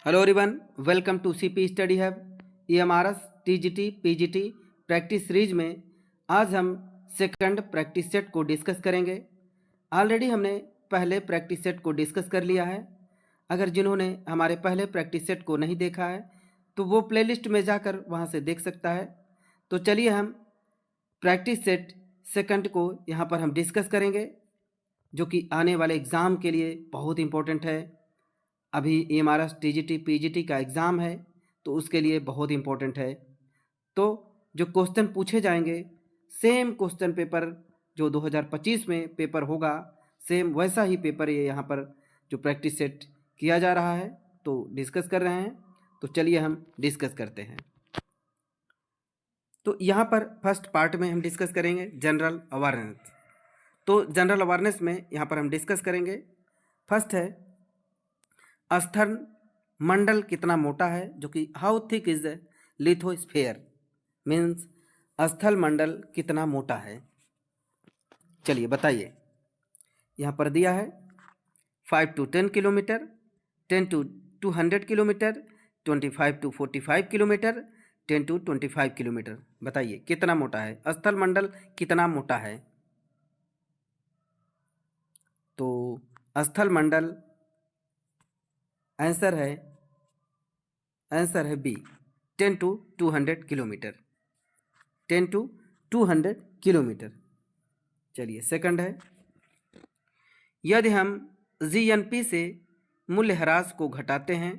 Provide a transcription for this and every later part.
Hello everyone, welcome to CP study hub EMRS TGT PGT practice series में आज हम second practice set को discuss करेंगे। Already हमने पहले प्रैक्टिस सेट को डिस्कस कर लिया है। अगर जिन्होंने हमारे पहले प्रैक्टिस सेट को नहीं देखा है तो वो प्लेलिस्ट में जाकर वहाँ से देख सकता है। तो चलिए हम प्रैक्टिस सेट सेकंड को यहाँ पर हम डिस्कस करेंगे, जो कि आने वाले एग्ज़ाम के लिए बहुत इम्पोर्टेंट है। अभी ईएमआरएस टीजीटी पीजीटी का एग्ज़ाम है तो उसके लिए बहुत इम्पोर्टेंट है। तो जो क्वेश्चन पूछे जाएंगे, सेम क्वेश्चन पेपर जो 2025 में पेपर होगा, सेम वैसा ही पेपर ये यहाँ पर जो प्रैक्टिस सेट किया जा रहा है तो डिस्कस कर रहे हैं। तो चलिए हम डिस्कस करते हैं। तो यहाँ पर फर्स्ट पार्ट में हम डिस्कस करेंगे जनरल अवेयरनेस। तो जनरल अवेयरनेस में यहाँ पर हम डिस्कस करेंगे। फर्स्ट है स्थल मंडल कितना मोटा है, जो कि how thick is the lithosphere, means स्थल मंडल कितना मोटा है। चलिए बताइए। यहाँ पर दिया है 5 to 10 kilometre, 10 to 200 kilometre, 25 to 45 kilometre, 10 to 25 kilometre. बताइए कितना मोटा है, स्थल मंडल कितना मोटा है। तो स्थल मंडल आंसर है B, 10 to 200 kilometre, 10 to 200 kilometre. चलिए सेकंड है, यदि हम जीएनपी से मूल्यह्रास को घटाते हैं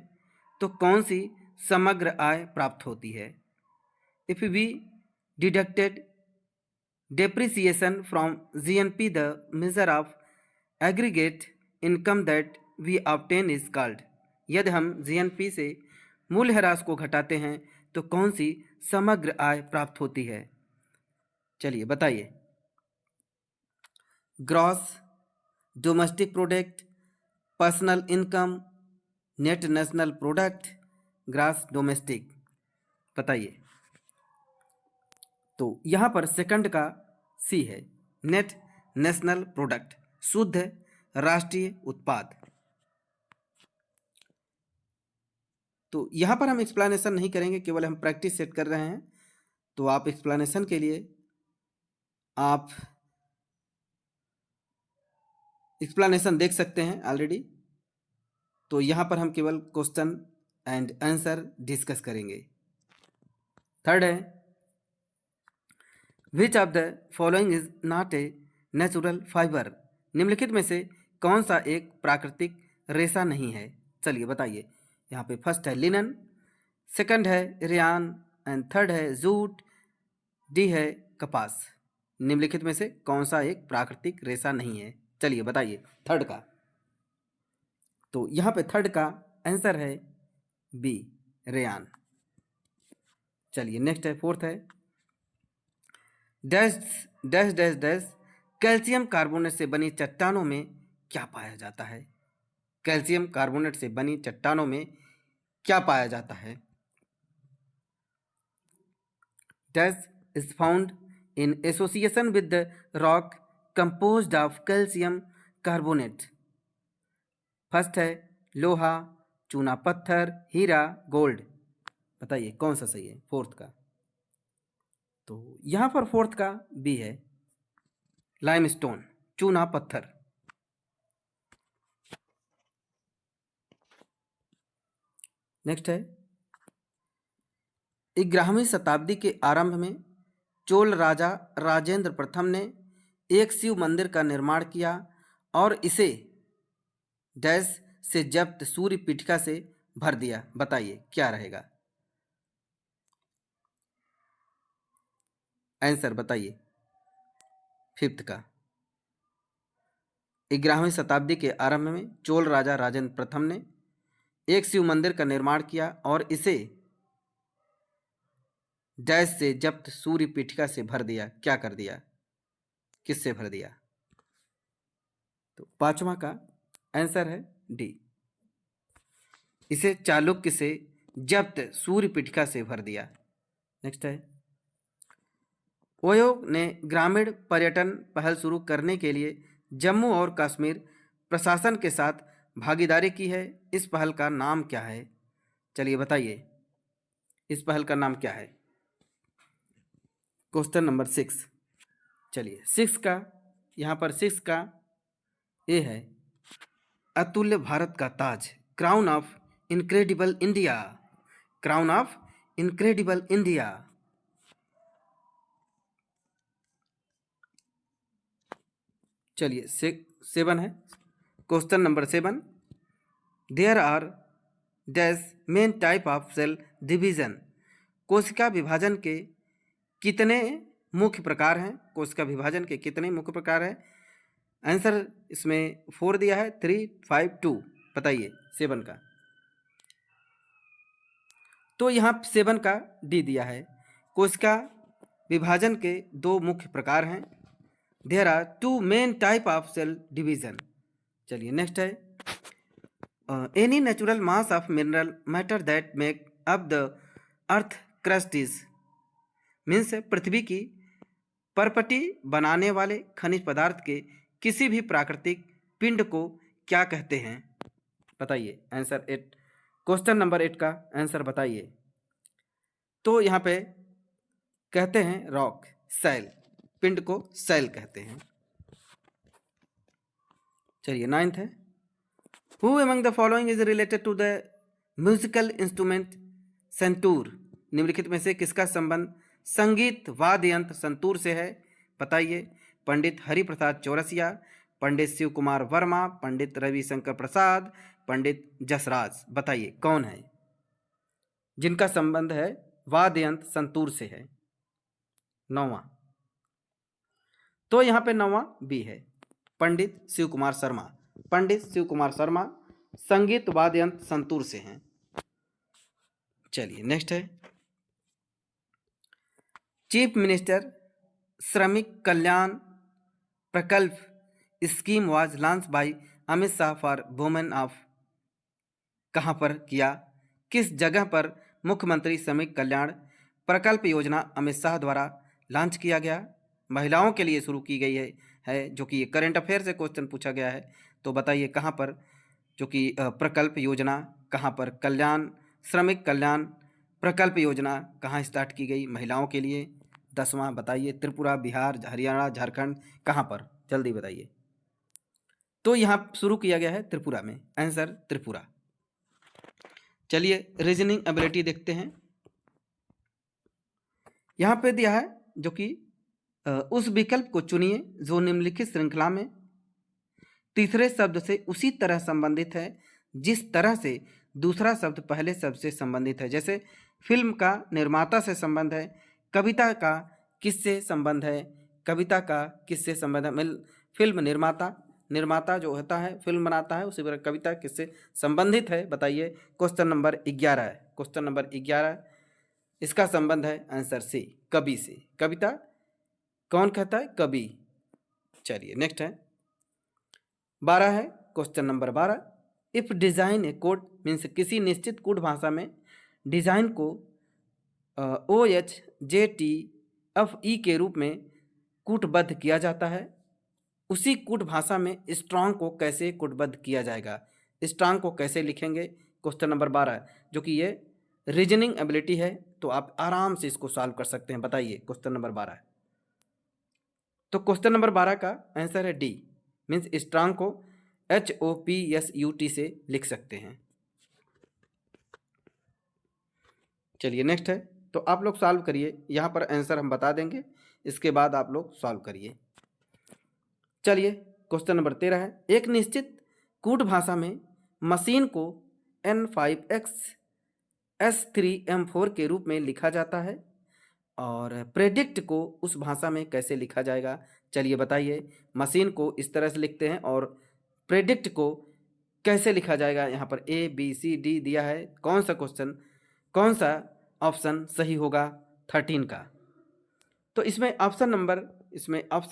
तो कौन सी समग्र आय प्राप्त होती है। If we deducted depreciation from GNP, the measure of aggregate income that we obtain is called। यदि हम GNP से मूल्यह्रास को घटाते हैं तो कौन सी समग्र आय प्राप्त होती है। चलिए बताइए। Gross domestic product, personal income, net national product, gross domestic. बताइए। तो यहाँ पर सेकंड का सी है, नेट नेशनल प्रोडक्ट, शुद्ध राष्ट्रीय उत्पाद। तो यहाँ पर हम एक्सप्लेनेशन नहीं करेंगे, केवल हम प्रैक्टिस सेट कर रहे हैं। तो आप एक्सप्लेनेशन के लिए आप एक्सप्लेनेशन देख सकते हैं ऑलरेडी। तो यहाँ पर हम केवल क्वेश्चन एंड आंसर डिस्कस करेंगे। थर्ड है, which of the following is not a natural fibre. निम्नलिखित में से कौन सा एक प्राकृतिक रेशा नहीं है। चलिए बताइए। यहाँ पे फर्स्ट है लिनन, सेकंड है रेयान एंड थर्ड है जूट, डी है कपास। निम्नलिखित में से कौन सा एक प्राकृतिक रेशा नहीं है। चलिए बताइए थर्ड का। तो यहाँ पे थर्ड का आंसर है बी, रेयान। चलिए नेक्स्ट है, फोर्थ है, dash dash dash dash calcium carbonate से बनी चट्टानों में क्या पाया जाता है। कैल्शियम कार्बोनेट से बनी चट्टानों में क्या पाया जाता है। Dash is found in association with the rock composed of calcium carbonate. First है लोहा, चूना पत्थर, हीरा, गोल्ड। बताइए कौन सा सही है फोर्थ का। तो यहाँ पर फोर्थ का बी है, लाइमस्टोन, चूना पत्थर। नेक्स्ट है, 11वीं शताब्दी के आरंभ में चोल राजा राजेंद्र प्रथम ने एक शिव मंदिर का निर्माण किया और इसे डैश से जब्त सूर्य पीठिका से भर दिया। बताइए क्या रहेगा आंसर। बताइए फिफ्थ का। 11वीं शताब्दी के आरंभ में चोल राजा राजेंद्र प्रथम ने एक शिव मंदिर का निर्माण किया और इसे डैश से जब्त सूर्य पीठिका से भर दिया। क्या कर दिया, किससे भर दिया। तो पांचवा का आंसर है डी, इसे चालुक्य से जब्त सूर्य पीठिका से भर दिया। नेक्स्ट है, ओयो ने ग्रामीण पर्यटन पहल शुरू करने के लिए जम्मू और कश्मीर प्रशासन के साथ भागीदारी की है। इस पहल का नाम क्या है। चलिए बताइए इस पहल का नाम क्या है। Question number 6। चलिए 6 का, यहाँ पर 6 का ए है अतुल्य भारत का ताज, crown of incredible India, crown of incredible India. चलिए 7 है। Question number 7, there are dash main type of cell division, कोशिका विभाजन के कितने मुख्य प्रकार हैं, कोशिका विभाजन के कितने मुख्य प्रकार हैं। आंसर इसमें 4 दिया है, 3, 5, 2। बताइए 7 का। तो यहाँ 7 का डी दिया है, कोशिका विभाजन के 2 मुख्य प्रकार हैं। There are 2 main type of cell division. चलिए नेक्स्ट है any natural mass of mineral matter that make up the earth crust is, means पृथ्वी की परपटी बनाने वाले खनिज पदार्थ के किसी भी प्राकृतिक पिंड को क्या कहते हैं। बताइए आंसर 8, क्वेश्चन नंबर 8 का आंसर बताइए। तो यहाँ पे कहते हैं रॉक, सैल, पिंड को सैल कहते हैं। चलिए 9th है who among the following is related to the musical instrument santoor, निम्नलिखित में से किसका संबंध संगीत वाद्य यंत्र संतूर से है। बताइए पंडित हरिप्रसाद चौरसिया, पंडित शिव कुमार वर्मा, पंडित रविशंकर प्रसाद, पंडित जसराज। बताइए कौन है जिनका संबंध है वाद्य यंत्र संतूर से है। 9वां, तो यहाँ पे 9वां बी है पंडित शिव कुमार शर्मा, पंडित शिव कुमार शर्मा संगीत वाद्य यंत्र संतूर से हैं। चलिए नेक्स्ट है चीफ मिनिस्टर श्रमिक कल्याण प्रकल्प scheme was launch by Amit Shah for women of, कहाँ पर किया, किस जगह पर मुख्यमंत्री श्रमिक कल्याण प्रकल्प योजना अमित शाह द्वारा लॉन्च किया गया, महिलाओं के लिए शुरू की गई है जो कि करंट अफेयर से क्वेश्चन पूछा गया है। तो बताइए कहाँ पर जो कि प्रकल्प योजना कहाँ पर, कल्याण श्रमिक कल्याण प्रकल्प योजना कहाँ स्टार्ट की गई महिलाओं के लिए। 10वां बताइए त्रिपुरा, बिहार, हरियाणा, झारखंड, कहाँ पर, जल्दी बताइए। तो यहाँ शुरू किया गया है त्रिपुरा में, आंसर त्रिपुरा। चलिए रीजनिंग एबिलिटी देखते हैं। यहाँ पे दिया है जो कि उस विकल्प को चुनिए जो निम्नलिखित श्रृंखला में तीसरे शब्द से उसी तरह संबंधित है जिस तरह से दूसरा शब्द पहले शब्द से संबंधित है। जैसे फिल्म का निर्माता से संबंध है, कविता का किससे संबंध है, कविता का किससे संबंध है, फिल्म निर्माता जो होता है फिल्म बनाता है, उसी तरह कविता किससे संबंधित है। बताइए क्वेश्चन नंबर 11 है, क्वेश्चन नंबर 11 इसका संबंध है आंसर सी, कवि से। कविता कौन कहता है, कवि। चलिए नेक्स्ट है 12 है, question number 12 if design A code means किसी निश्चित कोड भाषा में डिजाइन को OHJTFE के रूप में कूटबद्ध किया जाता है, उसी कूट भाषा में स्ट्रांग को कैसे कूटबद्ध किया जाएगा, स्ट्रांग को कैसे लिखेंगे। क्वेश्चन नंबर 12 जो कि ये रीजनिंग एबिलिटी है तो आप आराम से इसको सॉल्व कर सकते हैं। बताइए क्वेश्चन नंबर 12, तो क्वेश्चन नंबर 12 का आंसर है डी, मीन्स स्ट्रांग को HOPSUT से लिख सकते हैं। चलिए नेक्स्ट है, तो आप लोग सॉल्व करिए, यहाँ पर आंसर हम बता देंगे, इसके बाद आप लोग सॉल्व करिए। चलिए क्वेश्चन नंबर 13 है एक निश्चित कूट भाषा में मशीन को N5X S3M4 के रूप में लिखा जाता है और प्रेडिक्ट को उस भाषा में कैसे लिखा जाएगा। चलिए बताइए मशीन को इस तरह से लिखते हैं और प्रेडिक्ट को कैसे लिखा जाएगा। यहाँ पर ABCD दिया है, कौन सा क्वेश्चन, कौन सा ऑप्शन सही होगा 13 का। तो इसमें ऑप्शन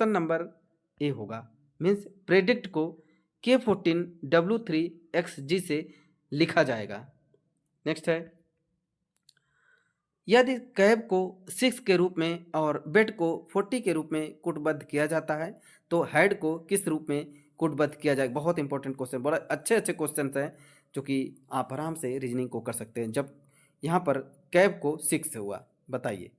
नंबर ए होगा, मीन्स प्रेडिक्ट को K14W3XG से लिखा जाएगा। नेक्स्ट है यदि कैब को 6 के रूप में और बेड को 40 के रूप में कूटबद्ध किया जाता है तो हेड को किस रूप में कूटबद्ध किया जाएगा। बहुत इंपॉर्टेंट क्वेश्चन, बड़ा अच्छे क्वेश्चन हैं, जो कि आप आराम से रीजनिंग को कर सकते हैं। जब यहाँ पर कैब को 6 से हुआ, बताइए।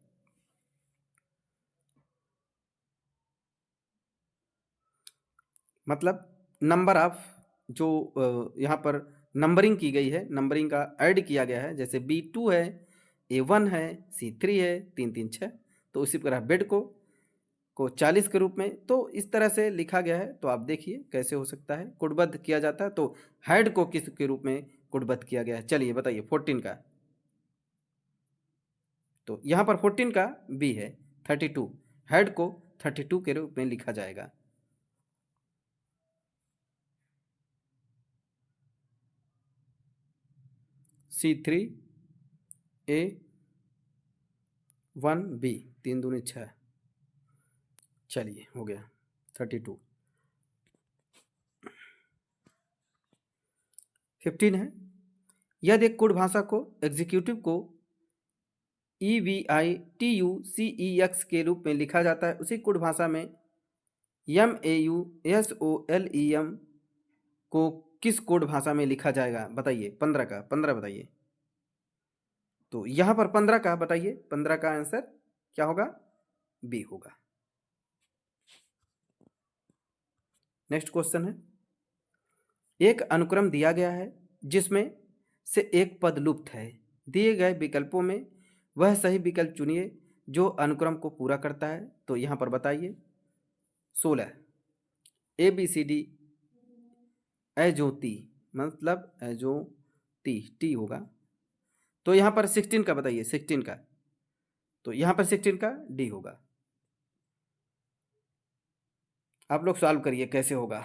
मतलब नंबर ऑफ जो यहाँ पर नंबरिंग की गई है, नंबरिंग का ऐड किया गया है, जैसे B2 है, A1 है, C3 है, 3 3 6, तो उसी प्रकार बेड को 40 के रूप में तो इस तरह से लिखा गया है। तो आप देखिए कैसे हो सकता है, कुटबद्ध किया जाता है। तो हेड को किस के रूप में कुटबद्ध किया गया है, चलिए बताइए। 14 का, तो यहाँ पर 14 का B है 32, हेड को 32 के रूप में लिखा जाएगा। C3 A1 B, 3 दूनी 6, चलिए हो गया 32। 15 है, यदि एक कुट भाषा को एग्जीक्यूटिव को EVITUCEX के रूप में लिखा जाता है, उसी कुट भाषा में MAUSOLEM को किस कोड भाषा में लिखा जाएगा, बताइए। 15 का, 15 बताइए। तो यहाँ पर 15 का बताइए, 15 का आंसर क्या होगा, बी होगा। नेक्स्ट क्वेश्चन है, एक अनुक्रम दिया गया है जिसमें से एक पद लुप्त है, दिए गए विकल्पों में वह सही विकल्प चुनिए जो अनुक्रम को पूरा करता है। तो यहाँ पर बताइए 16 ABCD अजोती, मतलब अजोती टी होगा। तो यहाँ पर 16 का बताइए, 16 का, तो यहाँ पर 16 का डी होगा। आप लोग सॉल्व करिए कैसे होगा।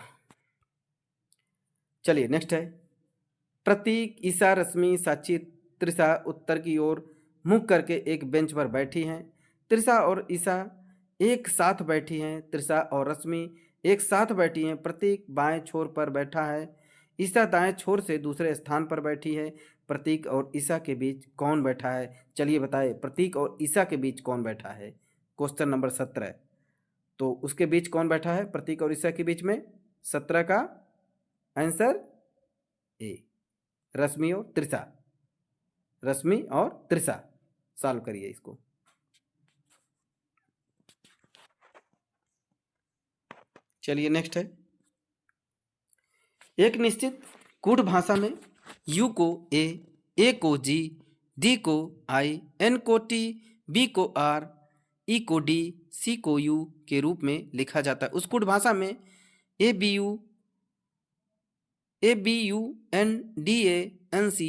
चलिए नेक्स्ट है, प्रतीक, ईसा, रश्मि, साक्षी, त्रिषा उत्तर की ओर मुख करके एक बेंच पर बैठी हैं। त्रिषा और ईसा एक साथ बैठी हैं। त्रिषा और रश्मि एक साथ बैठी हैं। प्रतीक बाएं छोर पर बैठा है, ईसा दाएं छोर से दूसरे स्थान पर बैठी है। प्रतीक और ईसा के बीच कौन बैठा है, चलिए बताए। प्रतीक और ईसा के बीच कौन बैठा है, क्वेश्चन नंबर 17। तो उसके बीच कौन बैठा है, प्रतीक और ईसा के बीच में। 17 का आंसर ए, रश्मि और त्रिषा। रश्मि और त्रिषा, सॉल्व करिए इसको। चलिए नेक्स्ट है, एक निश्चित कूट भाषा में यू को ए को जी, डी को आई, एन को टी, बी को आर, ई को डी, सी को यू के रूप में लिखा जाता है। उस कूट भाषा में ABUNDANC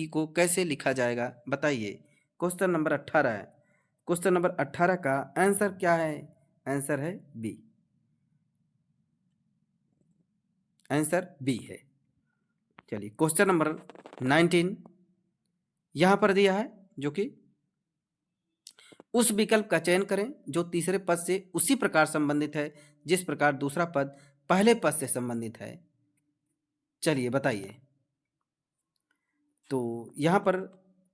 को कैसे लिखा जाएगा, बताइए। क्वेश्चन नंबर 18 है। क्वेश्चन नंबर 18 का आंसर क्या है, आंसर है बी, आंसर बी है। चलिए क्वेश्चन नंबर 19 यहाँ पर दिया है, जो कि उस विकल्प का चयन करें जो तीसरे पद से उसी प्रकार संबंधित है जिस प्रकार दूसरा पद पहले पद से संबंधित है। चलिए बताइए। तो यहाँ पर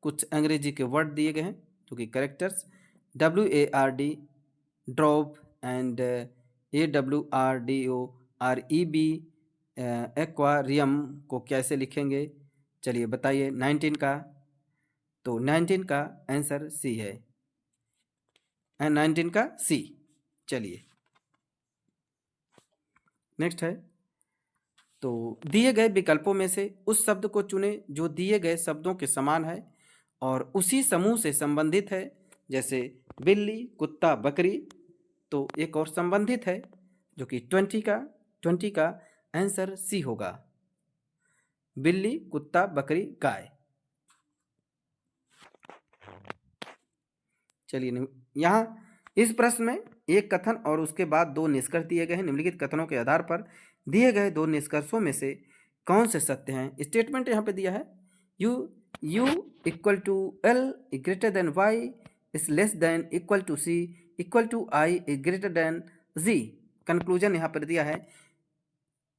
कुछ अंग्रेजी के वर्ड दिए गए हैं जो कि characters, WARD drop and AWRDOREB aquarium को कैसे लिखेंगे, चलिए बताइए। 19 का, तो 19 का आंसर सी है, 19 का सी। चलिए नेक्स्ट है, तो दिए गए विकल्पों में से उस शब्द को चुने जो दिए गए शब्दों के समान है और उसी समूह से संबंधित है, जैसे बिल्ली, कुत्ता, बकरी। तो एक और संबंधित है जो कि 20 का आंसर सी होगा, बिल्ली, कुत्ता, बकरी, गाय। चलिए यहाँ इस प्रश्न में एक कथन और उसके बाद दो निष्कर्ष दिए गए हैं। निम्नलिखित कथनों के आधार पर दिए गए दो निष्कर्षों में से कौन से सत्य हैं। स्टेटमेंट यहाँ पे दिया है, U equal to L greater than Y is less than equal to C equal to I is greater than Z। Conclusion यहाँ पर दिया है,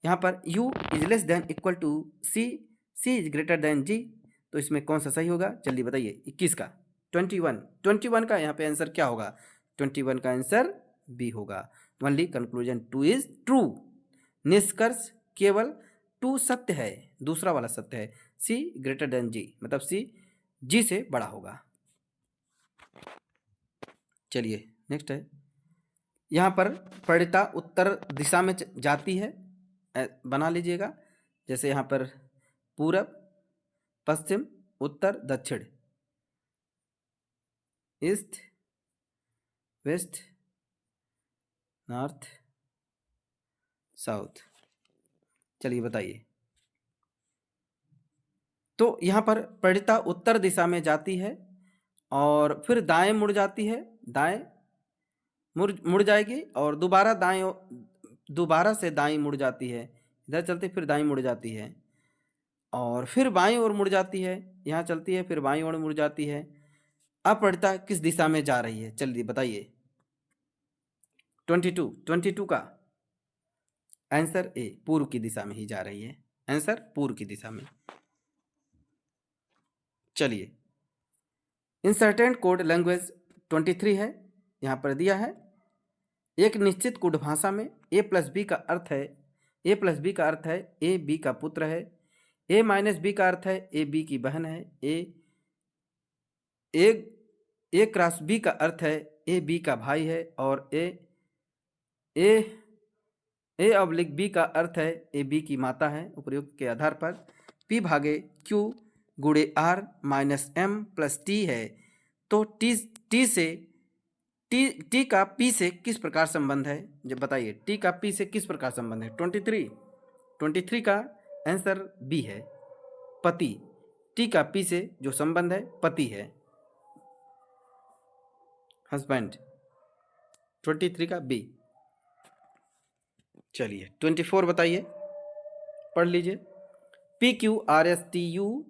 यहाँ पर U is less than equal to C, C is greater than G। तो इसमें कौन सा सही होगा, जल्दी बताइए। 21 का, 21 का यहाँ पे आंसर क्या होगा, 21 का आंसर बी होगा। Only conclusion 2 is true. निष्कर्ष केवल 2 सत्य है, दूसरा वाला सत्य है। सी ग्रेटर देन जी, मतलब सी जी से बड़ा होगा। चलिए नेक्स्ट है, यहाँ पर परिणीता उत्तर दिशा में जाती है, बना लीजिएगा। जैसे यहाँ पर पूरब, पश्चिम, उत्तर, दक्षिण, ईस्ट, वेस्ट, नॉर्थ, साउथ। चलिए बताइए। तो यहाँ पर परिणीता उत्तर दिशा में जाती है और फिर दाएं मुड़ जाती है, दाएं मुड़ जाएगी और दोबारा से दाएं मुड़ जाती है, इधर चलती फिर दाएं मुड़ जाती है और फिर बाईं ओर मुड़ जाती है, यहाँ चलती है फिर बाईं ओर मुड़ जाती है। अब परिणीता किस दिशा में जा रही है, चलिए बताइए। 22 का आंसर ए, पूर्व की दिशा में ही जा रही है, आंसर पूर्व की दिशा में। चलिए, इंसर्टेंट कोड लैंग्वेज 23 है, यहाँ पर दिया है। एक निश्चित कोड भाषा में ए प्लस बी का अर्थ है, ए प्लस बी का अर्थ है ए बी का पुत्र है, ए माइनस बी का अर्थ है ए बी की बहन है, ए क्रॉस बी का अर्थ है ए बी का भाई है और ए ऑब्लिक बी का अर्थ है ए बी की माता है। उपयुक्त के आधार पर पी भागे क्यू गुणे R minus M plus T है, तो टी का पी से किस प्रकार संबंध है, जब बताइए टी का पी से किस प्रकार संबंध है। 23 का आंसर बी है, पति। टी का पी से जो संबंध है पति है, हस्बैंड। 23 का बी। चलिए 24 बताइए, पढ़ लीजिए। P Q R S T U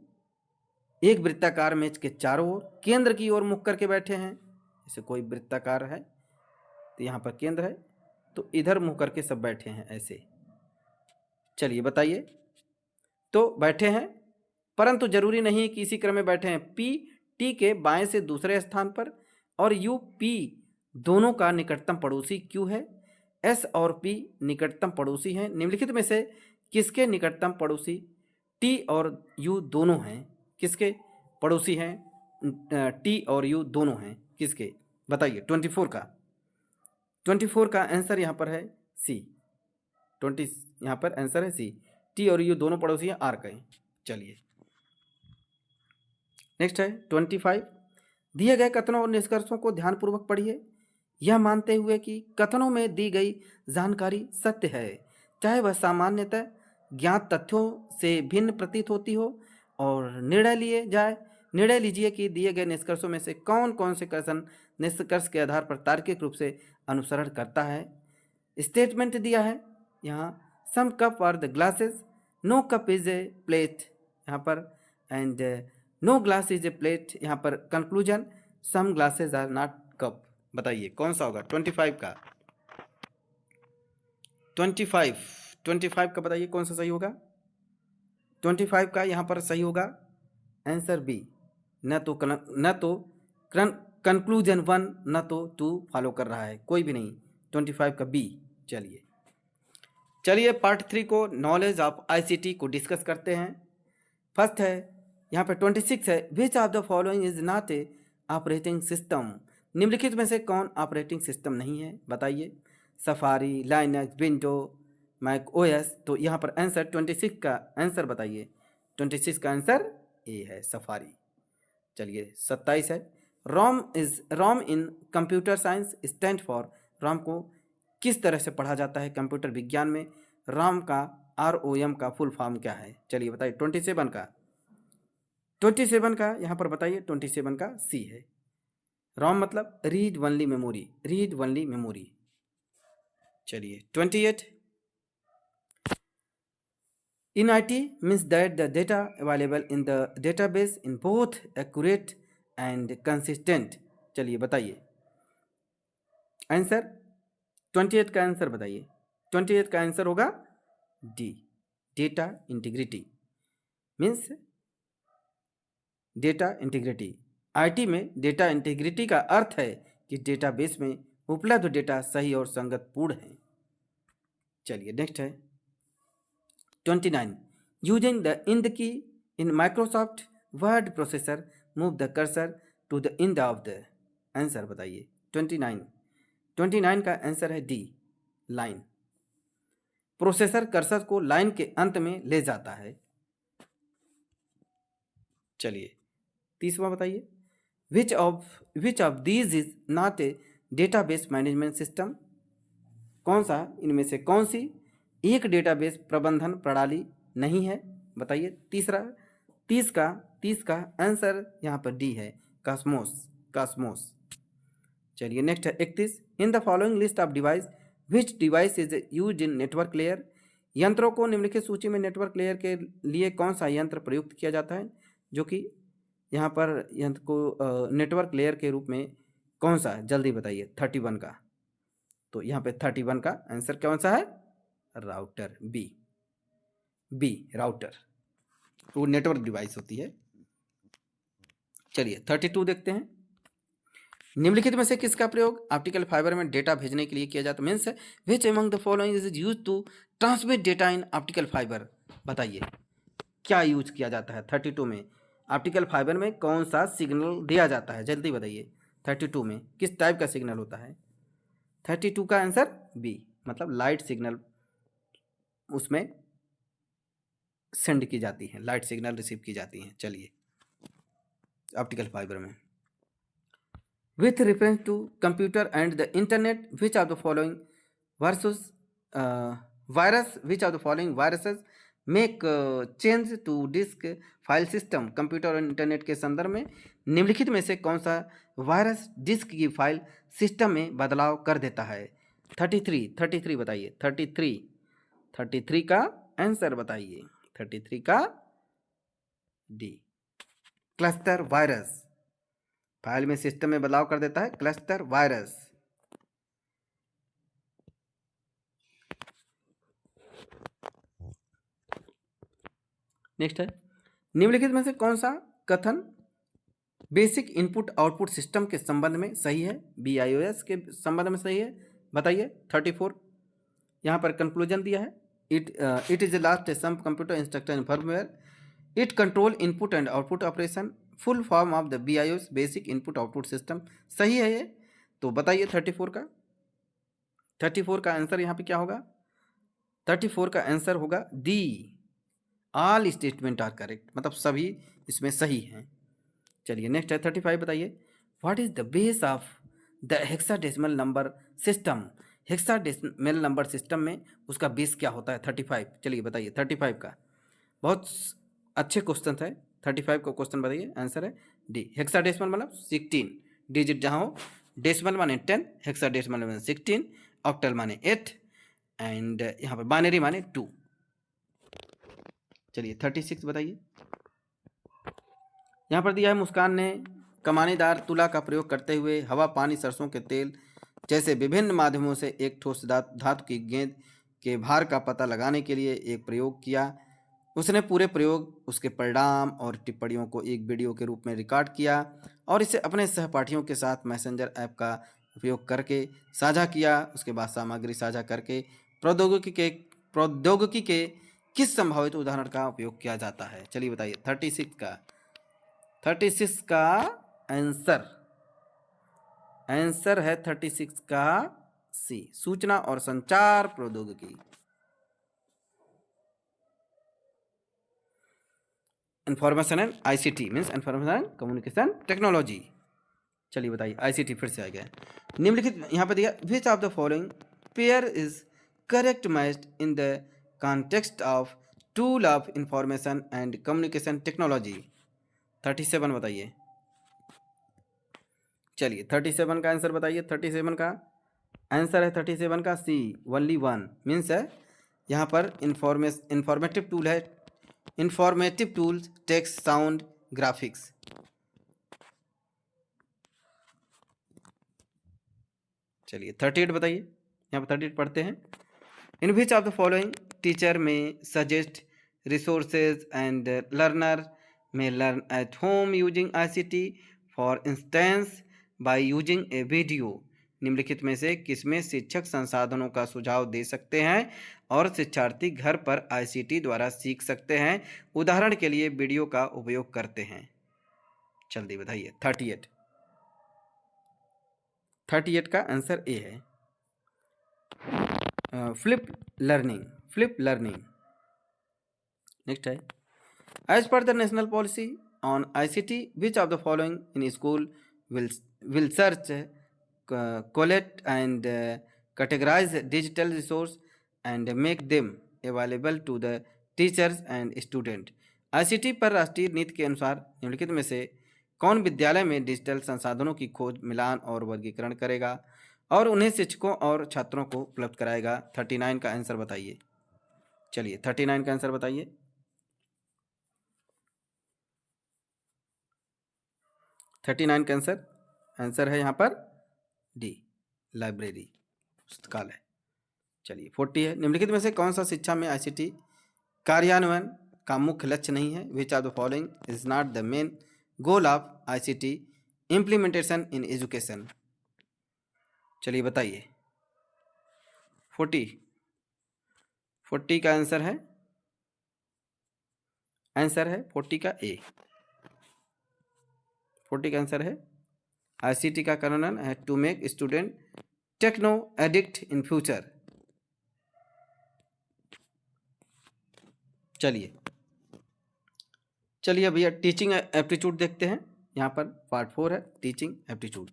एक वृत्ताकार मेज के चारों ओर केंद्र की ओर मुख करके बैठे हैं। जैसे कोई वृत्ताकार है तो यहाँ पर केंद्र है, तो इधर मुंह करके सब बैठे हैं ऐसे। चलिए बताइए। तो बैठे हैं, परंतु जरूरी नहीं है कि इसी क्रम में बैठे हैं। पी टी के बाएं से दूसरे स्थान पर और यू पी दोनों का निकटतम पड़ोसी क्यू है। एस और पी निकटतम पड़ोसी हैं। निम्नलिखित में से किसके निकटतम पड़ोसी टी और यू दोनों हैं? किसके पड़ोसी हैं टी और यू दोनों हैं, किसके बताइए। 24 का आंसर यहाँ पर है सी। 20 यहाँ पर आंसर है सी, टी और यू दोनों पड़ोसी हैं आर के। चलिए नेक्स्ट है 25। दिए गए कथनों और निष्कर्षों को ध्यानपूर्वक पढ़िए, यह मानते हुए कि कथनों में दी गई जानकारी सत्य है, चाहे वह सामान्यतः ज्ञात तथ्यों से भिन्न प्रतीत होती हो, और निर्णय लीजिए कि दिए गए निष्कर्षों में से कौन कौन से कथन निष्कर्ष के आधार पर तार्किक रूप से अनुसरण करता है। स्टेटमेंट दिया है यहाँ, some cup are the glasses, no cup is a plate यहाँ पर, and no glass is a plate यहाँ पर। Conclusion, some glasses are not cup. बताइए कौन सा होगा 25 का। 25 का बताइए कौन सा सही होगा। 25 का यहाँ पर सही होगा आंसर बी, न तो कंक्लूजन 1 न तो 2 फॉलो कर रहा है, कोई भी नहीं। 25 का बी। चलिए पार्ट 3 को नॉलेज ऑफ आईसीटी को डिस्कस करते हैं। फर्स्ट है यहाँ पे 26 है, which of the following is not a operating system. निम्नलिखित में से कौन ऑपरेटिंग सिस्टम नहीं है, बताइए। Safari, Linux, window, Mac OS. तो यहाँ पर आंसर 26 का आंसर बताइए। 26 का आंसर ए है, सफारी। चलिए 27 है, ROM in computer science stand for. ROM को किस तरह से पढ़ा जाता है कंप्यूटर विज्ञान में? रोम का ROM का फुल फॉर्म क्या है? चलिए बताइए। 27 का यहाँ पर बताइए। 27 का सी है, रोम मतलब रीड ओनली मेमोरी। चलिए 28, NIT means that the data available in the database in both accurate and consistent। चलिए बताइए आंसर। 28 का आंसर बताइए। 28 का आंसर होगा D, data integrity. Means data integrity. IT में डेटा इंटीग्रिटी का अर्थ है कि डेटाबेस में उपलब्ध डेटा सही और संगतपूर्ण है। चलिए नेक्स्ट है 29, यूजिंग द इंद की In Microsoft Word processor, move the cursor to the end of the answer बताइए 29 29 का आंसर है डी लाइन। प्रोसेसर कर्सर को लाइन के अंत में ले जाता है। चलिए तीसरा बताइए which of these is not A database management system. कौन सा इनमें से कौन सी एक डेटाबेस प्रबंधन प्रणाली नहीं है, बताइए। तीस का आंसर यहाँ पर डी है, कास्मोस। चलिए नेक्स्ट है 31। In the following list of device which device is use in network layer. यंत्रों को निम्नलिखित सूची में नेटवर्क लेयर के लिए कौन सा यंत्र प्रयुक्त किया जाता है, जो कि यहाँ पर यंत्र को नेटवर्क लेयर के रूप में कौन सा है, जल्दी बताइए। 31 का, तो यहाँ पे 31 का आंसर कौन सा है, राउटर, बी राउटर, वो नेटवर्क डिवाइस होती है। चलिए 32 देखते हैं। निम्नलिखित में से किसका प्रयोग ऑप्टिकल फाइबर में डेटा भेजने के लिए किया जाता है, means which among the following is use to transmit data in optical fibre. बताइए क्या यूज किया जाता है 32 में, ऑप्टिकल फाइबर में कौन सा सिग्नल दिया जाता है, जल्दी बताइए। 32 में किस टाइप का सिग्नल होता है। 32 का आंसर बी, मतलब लाइट सिग्नल उसमें सेंड की जाती है, लाइट सिग्नल रिसीव की जाती हैं। चलिए ऑप्टिकल फाइबर में with reference to computer and the internet which of the following viruses make change to disk file system. Computer और इंटरनेट के संदर्भ में निम्नलिखित में से कौन सा वायरस डिस्क की फाइल सिस्टम में बदलाव कर देता है। 33 बताइए। 33 का आंसर बताइए। 33 का डी, क्लस्टर वायरस, फाइल में सिस्टम में बदलाव कर देता है क्लस्टर वायरस। नेक्स्ट है निम्नलिखित में से कौन सा कथन बेसिक इनपुट आउटपुट सिस्टम के संबंध में सही है, BIOS के संबंध में सही है, बताइए। 34 यहाँ पर कंक्लूजन दिया है, it is last some computer instructor firmware, it control input and output operation, full form of the BIOS basic input output system. सही है ये, तो बताइए 34 का आंसर यहाँ पे क्या होगा। 34 का आंसर होगा D, all statement are correct, मतलब सभी इसमें सही हैं। चलिए नेक्स्ट है 35 बताइए। What is the base of the hexadecimal number system. Hexadecimal number system में उसका बेस क्या होता है 35। चलिए बताइए 35 का, बहुत अच्छे क्वेश्चन है। 35 का क्वेश्चन बताइए, आंसर है डी, हेक्साडेसिमल मतलब 16 डिजिट जहाँ हो, डेसिमल माने 10, हेक्साडेसिमल माने 16, ऑक्टल माने 8 एंड यहाँ पर बाइनरी माने 2। चलिए 36 बताइए। यहाँ पर दिया है मुस्कान ने कमानेदार तुला का प्रयोग करते हुए हवा, पानी, सरसों के तेल जैसे विभिन्न माध्यमों से एक ठोस धातु की गेंद के भार का पता लगाने के लिए एक प्रयोग किया। उसने पूरे प्रयोग, उसके परिणाम और टिप्पणियों को एक वीडियो के रूप में रिकॉर्ड किया और इसे अपने सहपाठियों के साथ मैसेंजर ऐप का उपयोग करके साझा किया। उसके बाद सामग्री साझा करके प्रौद्योगिकी के किस संभावित उदाहरण का उपयोग किया जाता है। चलिए बताइए 36 का आंसर है 36 का सी, सूचना और संचार प्रौद्योगिकी, information and ICT means information and communication technology. चलिए बताइए ICT फिर से आ गया। निम्नलिखित यहाँ पर दिया विच of the following pair is correct matched in the context of tool of information and communication technology. 37 बताइए। चलिए 37 का आंसर बताइए। 37 का आंसर है 37 का सी, ओनली वन मीन्स है यहाँ पर इंफॉर्मेटिव टूल है, informative tools, text, sound, graphics. चलिए 38 बताइए। यहाँ पर 38 पढ़ते हैं। In which of the following teacher में suggest resources and learner may learn at home using ICT, for instance by using a video निम्नलिखित में से किसमें शिक्षक संसाधनों का सुझाव दे सकते हैं और शिक्षार्थी घर पर आईसीटी द्वारा सीख सकते हैं? उदाहरण के लिए वीडियो का उपयोग करते हैं। जल्दी बताइए। 38 का आंसर ए है। Flip learning. नेक्स्ट है, as per the national policy on ICT which of the following in school will search, collect and categorize digital resource and make them available to the teachers and student? ICT पर राष्ट्रीय नीति के अनुसार निम्नलिखित में से कौन विद्यालय में डिजिटल संसाधनों की खोज, मिलान और वर्गीकरण करेगा और उन्हें शिक्षकों और छात्रों को उपलब्ध कराएगा? 39 का आंसर बताइए। चलिए 39 का आंसर बताइए। 39 का आंसर है यहाँ पर डी, लाइब्रेरी, पुस्तकालय। चलिए 40 है, निम्नलिखित में से कौन सा शिक्षा में आईसीटी कार्यान्वयन का मुख्य लक्ष्य नहीं है? Which of the following is not the main goal of ICT implementation in education? चलिए बताइए। 40 का आंसर है 40 का ए। 40 का आंसर है आईसीटी का कार्यान्वयन है to make student techno addict in future. चलिए भैया टीचिंग एप्टीट्यूड देखते हैं। यहाँ पर पार्ट 4 है, टीचिंग एप्टीट्यूड।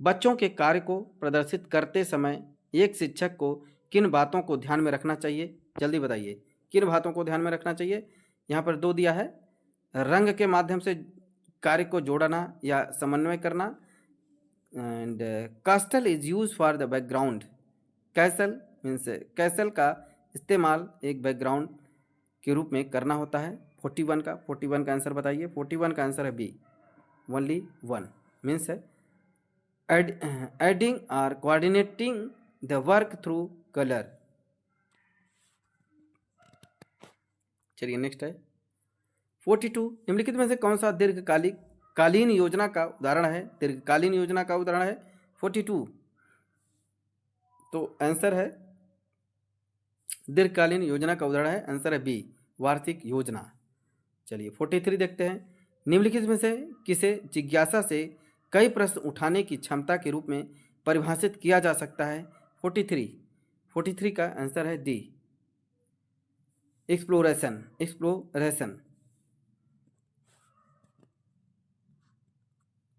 बच्चों के कार्य को प्रदर्शित करते समय एक शिक्षक को किन बातों को ध्यान में रखना चाहिए? जल्दी बताइए, किन बातों को ध्यान में रखना चाहिए? यहाँ पर 2 दिया है, रंग के माध्यम से कार्य को जोड़ना या समन्वय करना, and castle is use for the background. Castle means castle का इस्तेमाल एक बैकग्राउंड के रूप में करना होता है। 41 का आंसर बताइए। 41 का आंसर है बी, ओनली 1 मीन्स है एडिंग और coordinating the work through colour. चलिए नेक्स्ट है 42, निम्नलिखित में से कौन सा दीर्घकालीन योजना का उदाहरण है? दीर्घकालीन योजना का उदाहरण है 42, तो आंसर है दीर्घकालीन योजना का उदाहरण है, आंसर है बी, वार्षिक योजना। चलिए 43 देखते हैं, निम्नलिखित में से किसे जिज्ञासा से कई प्रश्न उठाने की क्षमता के रूप में परिभाषित किया जा सकता है? 43 का आंसर है डी, एक्सप्लोरेशन।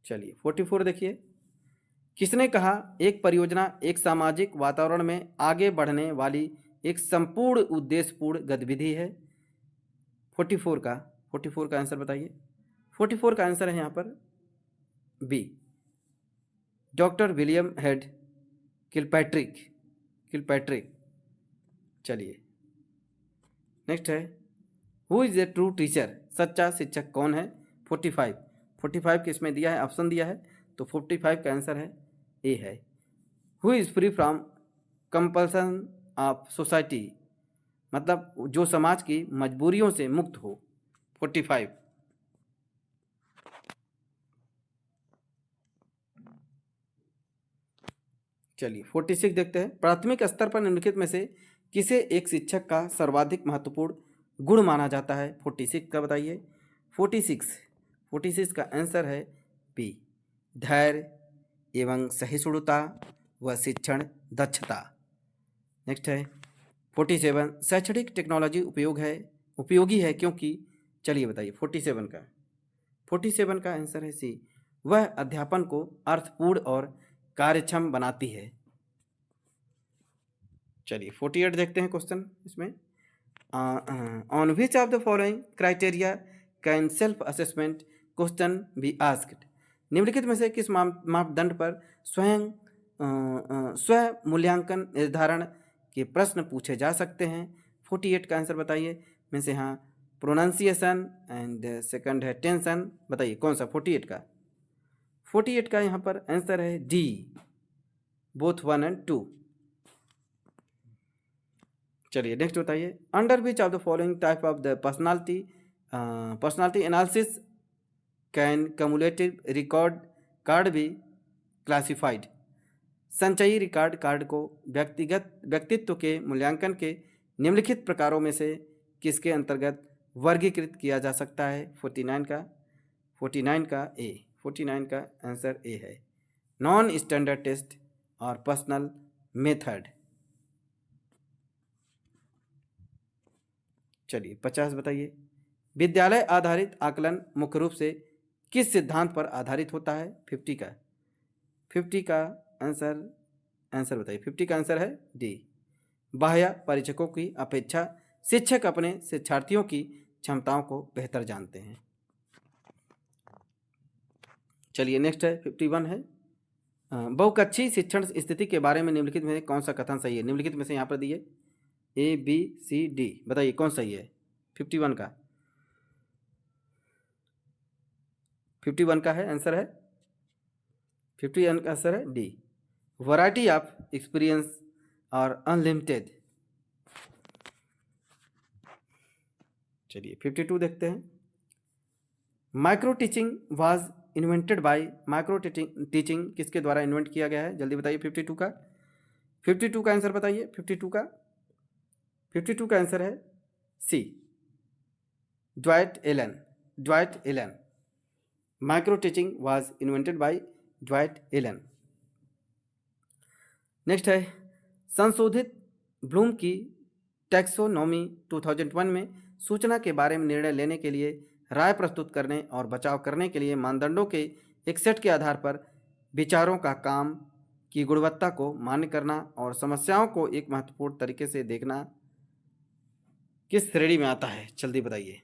चलिए 44 देखिए, किसने कहा एक परियोजना एक सामाजिक वातावरण में आगे बढ़ने वाली एक संपूर्ण उद्देश्यपूर्ण गतिविधि है? 44 का आंसर बताइए। 44 का आंसर है यहाँ पर B, doctor William Heard Kilpatrick. चलिए नेक्स्ट है, who is a true teacher? सच्चा शिक्षक कौन है? 45 किसमें दिया है, ऑप्शन दिया है, तो 45 का आंसर है ए है, who is free from compulsion of society, मतलब जो समाज की मजबूरियों से मुक्त हो। 45। चलिए 46 देखते हैं, प्राथमिक स्तर पर निम्नलिखित में से किसे एक शिक्षक का सर्वाधिक महत्वपूर्ण गुण माना जाता है? 46 का बताइए। 46 का आंसर है बी, धैर्य एवं सहिष्णुता व शिक्षण दक्षता। नेक्स्ट है 47, शैक्षणिक टेक्नोलॉजी उपयोगी है क्योंकि? चलिए बताइए 47 का आंसर है सी, वह अध्यापन को अर्थपूर्ण और कार्यक्षम बनाती है। चलिए 48 देखते हैं क्वेश्चन इसमें, on which of the following criteria can self assessment question be asked? निम्नलिखित में से किस मापदंड पर स्व मूल्यांकन निर्धारण के प्रश्न पूछे जा सकते हैं? 48 का आंसर बताइए। में से हाँ, प्रोनाउंसिएशन एंड सेकंड है टेंशन। बताइए कौन सा? 48 का यहाँ पर आंसर है डी, बोथ 1 और 2। चलिए नेक्स्ट बताइए, under which of the following type of the personality analysis can cumulative record card भी क्लासिफाइड। संचयी रिकॉर्ड कार्ड को व्यक्तित्व के मूल्यांकन के निम्नलिखित प्रकारों में से किसके अंतर्गत वर्गीकृत किया जा सकता है? 49 का आंसर ए है। नॉन स्टैंडर्ड टेस्ट और पर्सनल मेथड। चलिए 50 बताइए। विद्यालय आधारित आकलन मुख्य रूप से किस सिद्धांत पर आधारित होता है? 50 का आंसर बताइए। 50 का आंसर है डी। बाह्य परीक्षकों की अपेक्षा शिक्षक अपने शिक्षार्थियों की क्षमताओं को बेहतर जानते हैं। चलिए नेक्स्ट है 51 है। बहुकक्षीय शिक्षण स्थिति के बारे में निम्नलिखित में कौन सा कथन सही है? निम्नलिखित में से यहाँ पर दिए ए बी सी डी, बताइए कौन सही है? 51 का है आंसर है 51 का आंसर है डी। वैरायटी ऑफ एक्सपीरियंस और अनलिमिटेड। चलिए 52 देखते हैं। Micro teaching was invented bye. Micro teaching किसके द्वारा इन्वेंट किया गया है? जल्दी बताइए 52 का आंसर बताइए। 52 का आंसर है C, Dwight Allen. Micro teaching was invented by Dwight Allen. Next है संशोधित ब्लूम की टैक्सोनॉमी 2001 में सूचना के बारे में निर्णय लेने के लिए राय प्रस्तुत करने और बचाव करने के लिए मानदंडों के एक सेट के आधार पर विचारों का काम की गुणवत्ता को मान्य करना और समस्याओं को एक महत्वपूर्ण तरीके से देखना किस श्रेणी में आता है? जल्दी बताइए।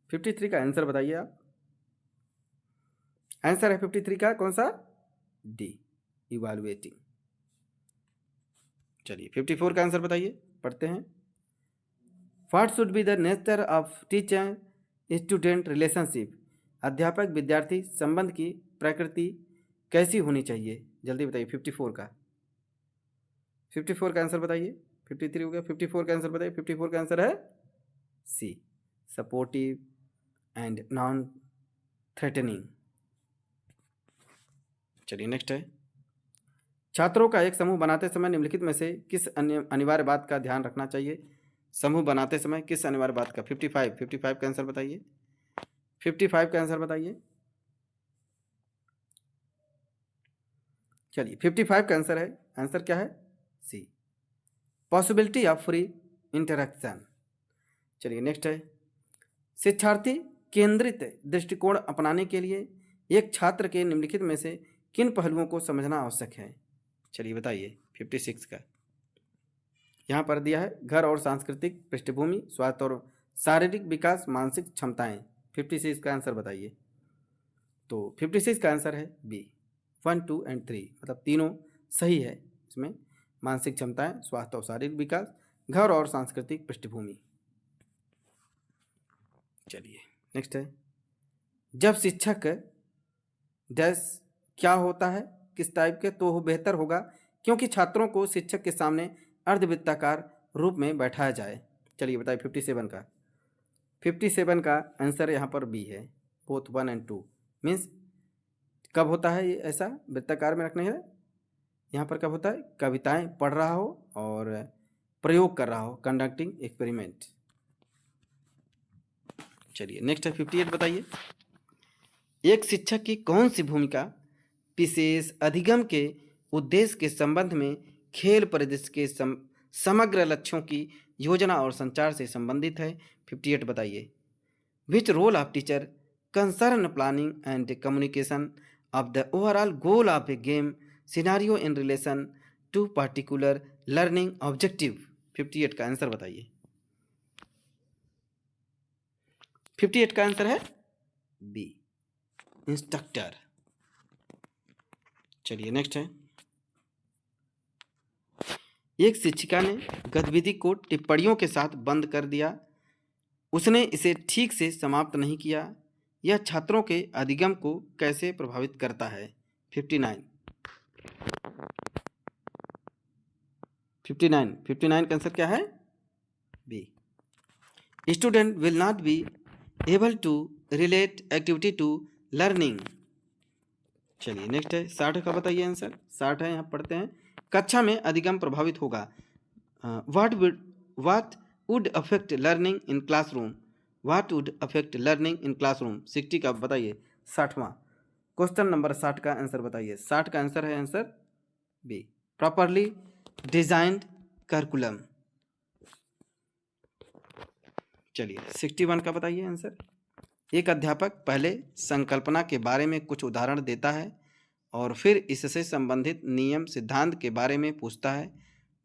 53 का आंसर बताइए आप। आंसर है 53 का कौन सा? D, evaluating. चलिए 54 का आंसर बताइए, पढ़ते हैं। What should be the nature of teacher student relationship? अध्यापक विद्यार्थी संबंध की प्रकृति कैसी होनी चाहिए? जल्दी बताइए। 54 का आंसर बताइए। 53 हो गया, 54 का आंसर बताइए। 54 का आंसर है सी, सपोर्टिव एंड नॉन थ्रेटनिंग। चलिए नेक्स्ट है। छात्रों का एक समूह बनाते समय निम्नलिखित में से किस अनिवार्य बात का ध्यान रखना चाहिए? समूह बनाते समय किस अनिवार्य बात का? 55 का आंसर बताइए। 55 का आंसर बताइए। चलिए 55 का आंसर है, आंसर क्या है? सी, पॉसिबिलिटी ऑफ फ्री इंटरेक्शन। चलिए नेक्स्ट है। शिक्षार्थी केंद्रित दृष्टिकोण अपनाने के लिए एक छात्र के निम्नलिखित में से किन पहलुओं को समझना आवश्यक है? चलिए बताइए। 56 का यहाँ पर दिया है घर और सांस्कृतिक पृष्ठभूमि, स्वास्थ्य और शारीरिक विकास, मानसिक क्षमताएं। 56 का आंसर बताइए। तो 56 का आंसर है बी, 1, 2 एंड 3, मतलब तीनों सही है इसमें। मानसिक क्षमताएं, स्वास्थ्य और शारीरिक विकास, घर और सांस्कृतिक पृष्ठभूमि। चलिए नेक्स्ट है। जब शिक्षक डैश क्या होता है, किस टाइप के, तो बेहतर होगा क्योंकि छात्रों को शिक्षक के सामने अर्धवृत्ताकार रूप में बैठाया जाए। चलिए बताइए 57 का आंसर यहाँ पर बी है, बोथ 1 एंड 2। मीन्स कब होता है ये ऐसा वृत्ताकार में रखने है? यहाँ पर कब होता है? कविताएं पढ़ रहा हो और प्रयोग कर रहा हो, कंडक्टिंग एक्सपेरिमेंट। चलिए नेक्स्ट है 58 बताइए। एक शिक्षक की कौन सी भूमिका विशेष अधिगम के उद्देश्य के संबंध में खेल परिदृश्य के समग्र लक्ष्यों की योजना और संचार से संबंधित है? 58 बताइए। Which role of teacher concern planning and communication of the overall goal of a game scenario in relation to particular learning objective? 58 का आंसर बताइए। 58 का आंसर है बी, इंस्ट्रक्टर। चलिए नेक्स्ट है। एक शिक्षिका ने गतिविधि को टिप्पणियों के साथ बंद कर दिया। उसने इसे ठीक से समाप्त नहीं किया। यह छात्रों के अधिगम को कैसे प्रभावित करता है? 59 का आंसर क्या है? B, student will not be able to relate activity to learning चलिए नेक्स्ट है 60 का बताइए आंसर। 60 है, यहाँ पढ़ते हैं। कक्षा में अधिगम प्रभावित होगा। What would affect learning in classroom. What would affect learning in classroom. 60 का बताइए 60वां क्वेश्चन नंबर 60 का आंसर बताइए। 60 का आंसर है answer B, properly designed curriculum. चलिए 61 का बताइए आंसर। एक अध्यापक पहले संकल्पना के बारे में कुछ उदाहरण देता है और फिर इससे संबंधित नियम सिद्धांत के बारे में पूछता है।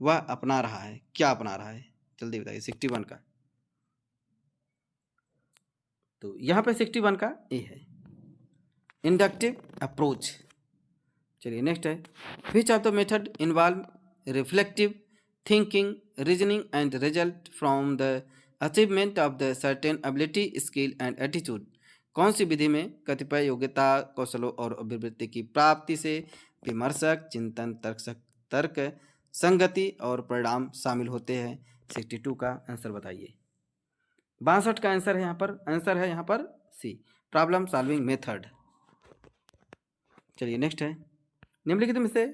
वह अपना रहा है, क्या अपना रहा है? जल्दी बताइए 61 का। तो यहाँ पे 61 का ए है, इंडक्टिव अप्रोच। चलिए नेक्स्ट है, which of the method involve reflective thinking, reasoning and result from the achievement of the certain ability, skill and attitude. कौन सी विधि में कतिपय योग्यता, कौशलों और अभिवृत्ति की प्राप्ति से विमर्शक चिंतन, तर्क संगति और परिणाम शामिल होते हैं? 62 का आंसर बताइए। 62 का आंसर है यहाँ पर सी, प्रॉब्लम सॉल्विंग मेथड। चलिए नेक्स्ट है, निम्नलिखित में से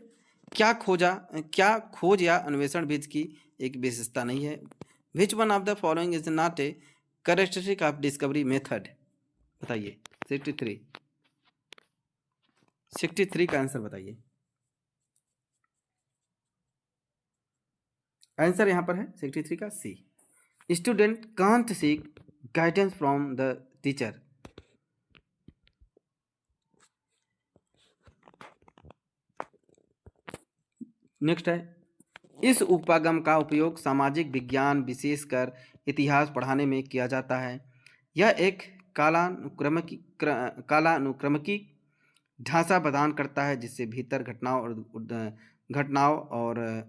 क्या खोज या अन्वेषण विधि की एक विशेषता नहीं है? विच one of the following is not a characteristic of discovery method. बताइए 63 का आंसर बताइए। आंसर यहाँ पर है 63 का C, student can't seek guidance from the teacher. Next है, इस उपागम का उपयोग सामाजिक विज्ञान विशेषकर इतिहास पढ़ाने में किया जाता है। यह एक कालानुक्रमिकी ढांचा प्रदान करता है जिससे भीतर घटनाओं और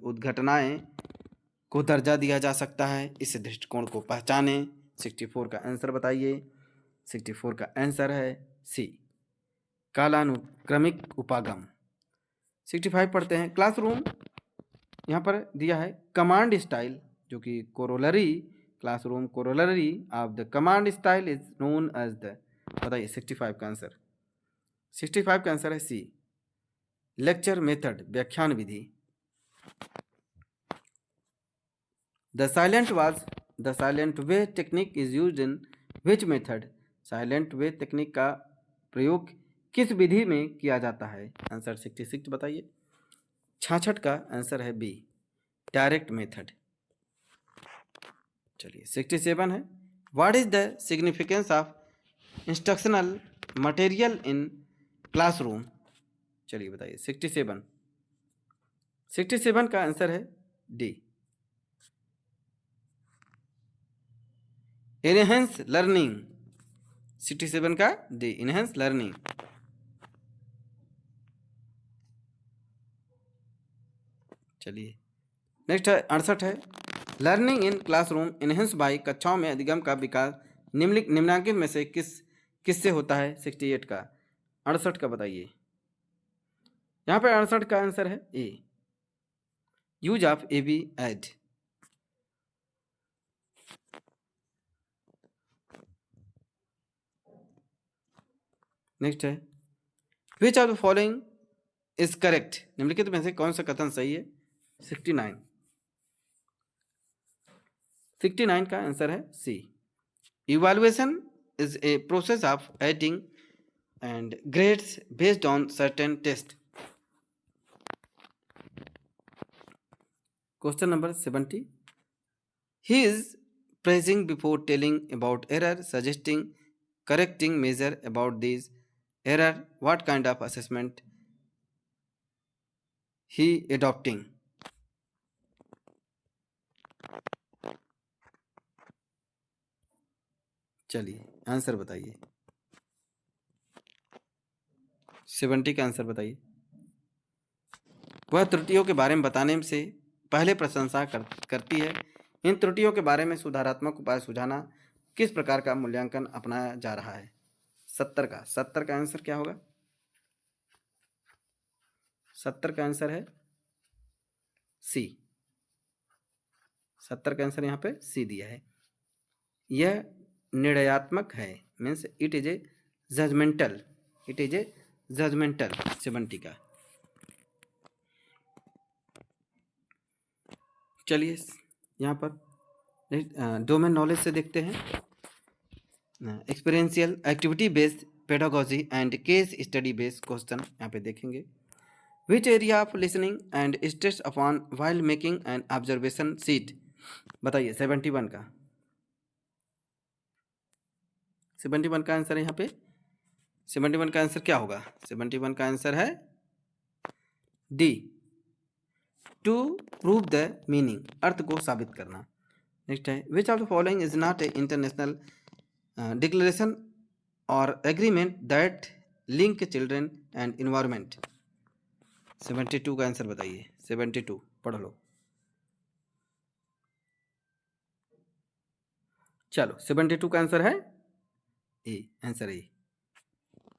उद्घटनाएं को दर्जा दिया जा सकता है। इस दृष्टिकोण को पहचानें। 64 का आंसर बताइए। 64 का आंसर है सी, कालानुक्रमिक उपागम। 65 पढ़ते हैं, क्लासरूम यहाँ पर दिया है कमांड स्टाइल, जो कि corollary, classroom corollary of the command style is known as the. बताइए 65 का आंसर। 65 का आंसर है सी, लेक्चर मेथड, व्याख्यान विधि। The silent way technique is used in which method. Silent way technique का प्रयोग किस विधि में किया जाता है? आंसर 66 बताइए। 66 का आंसर है बी, डायरेक्ट मेथड। चलिए 67 है, what is the significance of instructional material in classroom. चलिए बताइए 67 का आंसर है डी, एनहेंस लर्निंग। 67 का डी, इनहेंस लर्निंग। चलिए नेक्स्ट है 68 है, learning in classroom enhance by, कक्षाओं में अधिगम का विकास निम्नलिखित में से किससे होता है? 68 का। 68 का बताइए। यहाँ पे 68 का आंसर है A, use of A B aid. Next है, which of the following is correct. निम्नलिखित में से कौन सा कथन सही है? 69 का आंसर है C, evaluation is a process of adding and grades based on certain test. Question number 70, he is praising before telling about error, suggesting correcting measure about these error. What kind of assessment he adopting? चलिए answer बताइए। 70 का answer बताइए। वह त्रुटियों के बारे में बताने से पहले प्रशंसा करती है। इन त्रुटियों के बारे में सुधारात्मक उपाय सुझाना, किस प्रकार का मूल्यांकन अपनाया जा रहा है? 70 का आंसर क्या होगा? 70 का आंसर है सी, 70 का आंसर यहाँ पे सी दिया है। यह निर्णयात्मक है, means it is a judgemental, judgemental 70 का। चलिए यहाँ पर डोमेन नॉलेज से देखते हैं। Experiential, activity based pedagogy and case study based question यहाँ पे देखेंगे। Which area of listening and stress upon while making and observation seat, बताइए 71 का। 71 का आंसर है यहाँ पे, 71 का आंसर क्या होगा? 71 का आंसर है D, to prove the meaning, अर्थ को साबित करना। नेक्स्ट है which of the following is not a international declaration or agreement that link children and environment. 72 का आंसर बताइए। 72 पढ़ लो। चलो 72 का आंसर है A, answer A.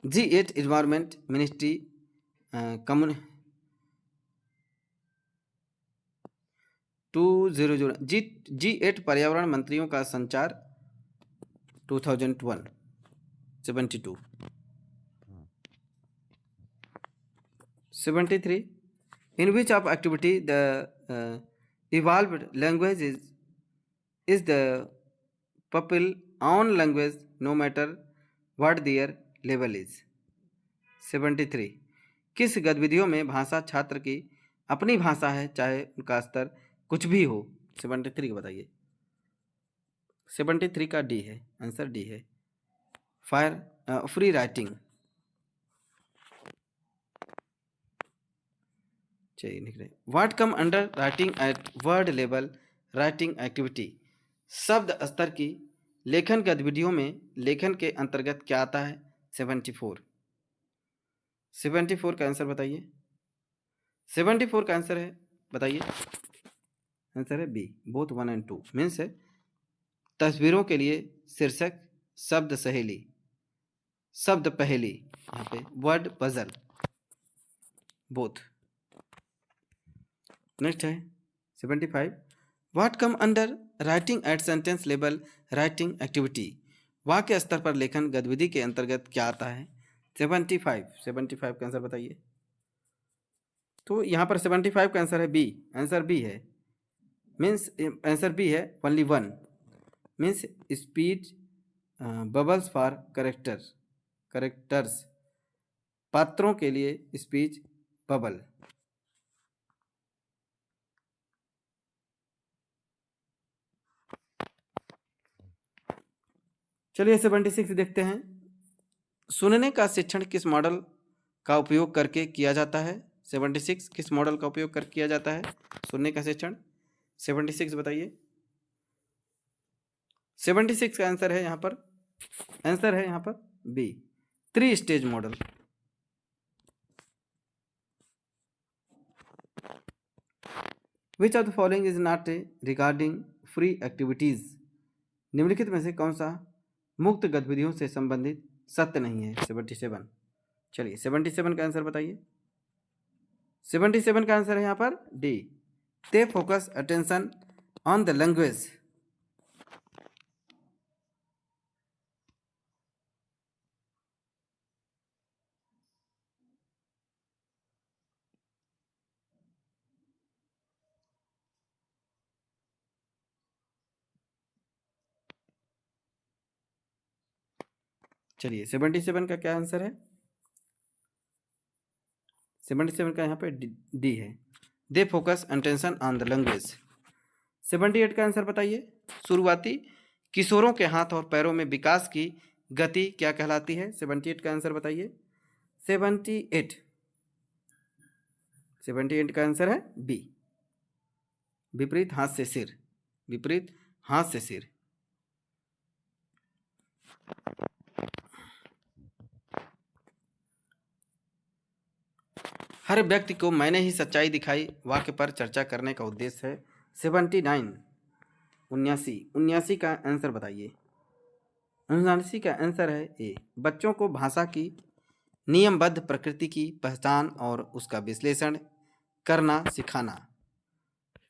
G8 environment ministry communique 200 G8 पर्यावरण मंत्रियों का संचार 2001। 72 73 in which of activity the evolved language is the pupil own language no matter what their level is। 73 किस गतिविधियों में भाषा छात्र की अपनी भाषा है चाहे उनका स्तर कुछ भी हो। 73 बताइए। 73 का डी है, आंसर डी है, फ्री राइटिंग। चलिए लिख रहे what come under writing at word level writing activity, शब्द स्तर की लेखन गतिविधियों में लेखन के अंतर्गत क्या आता है। 74 का आंसर बताइए। 74 का आंसर है, बताइए। आंसर है बी, बोथ 1 and 2 मीन्स है तस्वीरों के लिए शीर्षक शब्द सहेली, शब्द पहेली, यहाँ पे वर्ड पजल, बोथ। नेक्स्ट है 75 what come under writing at sentence level writing activity, वाक्य स्तर पर लेखन गतिविधि के अंतर्गत क्या आता है। 75 का आंसर बताइए। तो यहाँ पर 75 का आंसर है बी, आंसर बी है, मीन्स आंसर बी है only 1 means speech bubbles for characters, पात्रों के लिए स्पीच बबल। चलिए 76 देखते हैं। सुनने का शिक्षण किस मॉडल का उपयोग करके किया जाता है। 76 किस मॉडल का उपयोग कर किया जाता है सुनने का शिक्षण। 76 बताइए। 76 का आंसर है यहाँ पर, आंसर है यहाँ पर B, 3 stage model. Which of the following is not a regarding free activities, निम्नलिखित में से कौन सा मुक्त गतिविधियों से संबंधित सत्य नहीं है। 77 चलिए 77 का आंसर बताइए। 77 का आंसर है यहाँ पर D, they focus attention on the language. चलिए 77 का क्या आंसर है। 77 का यहाँ पे डी है, they focus attention on the language. 78 का आंसर बताइए। शुरुआती किशोरों के हाथ और पैरों में विकास की गति क्या कहलाती है। 78 का आंसर बताइए। 78 का आंसर है बी, विपरीत हाथ से सिर, विपरीत हाथ से सिर। हर व्यक्ति को मैंने ही सच्चाई दिखाई वाक्य पर चर्चा करने का उद्देश्य है। 79 का आंसर बताइए। 79 का आंसर है ए, बच्चों को भाषा की नियमबद्ध प्रकृति की पहचान और उसका विश्लेषण करना सिखाना।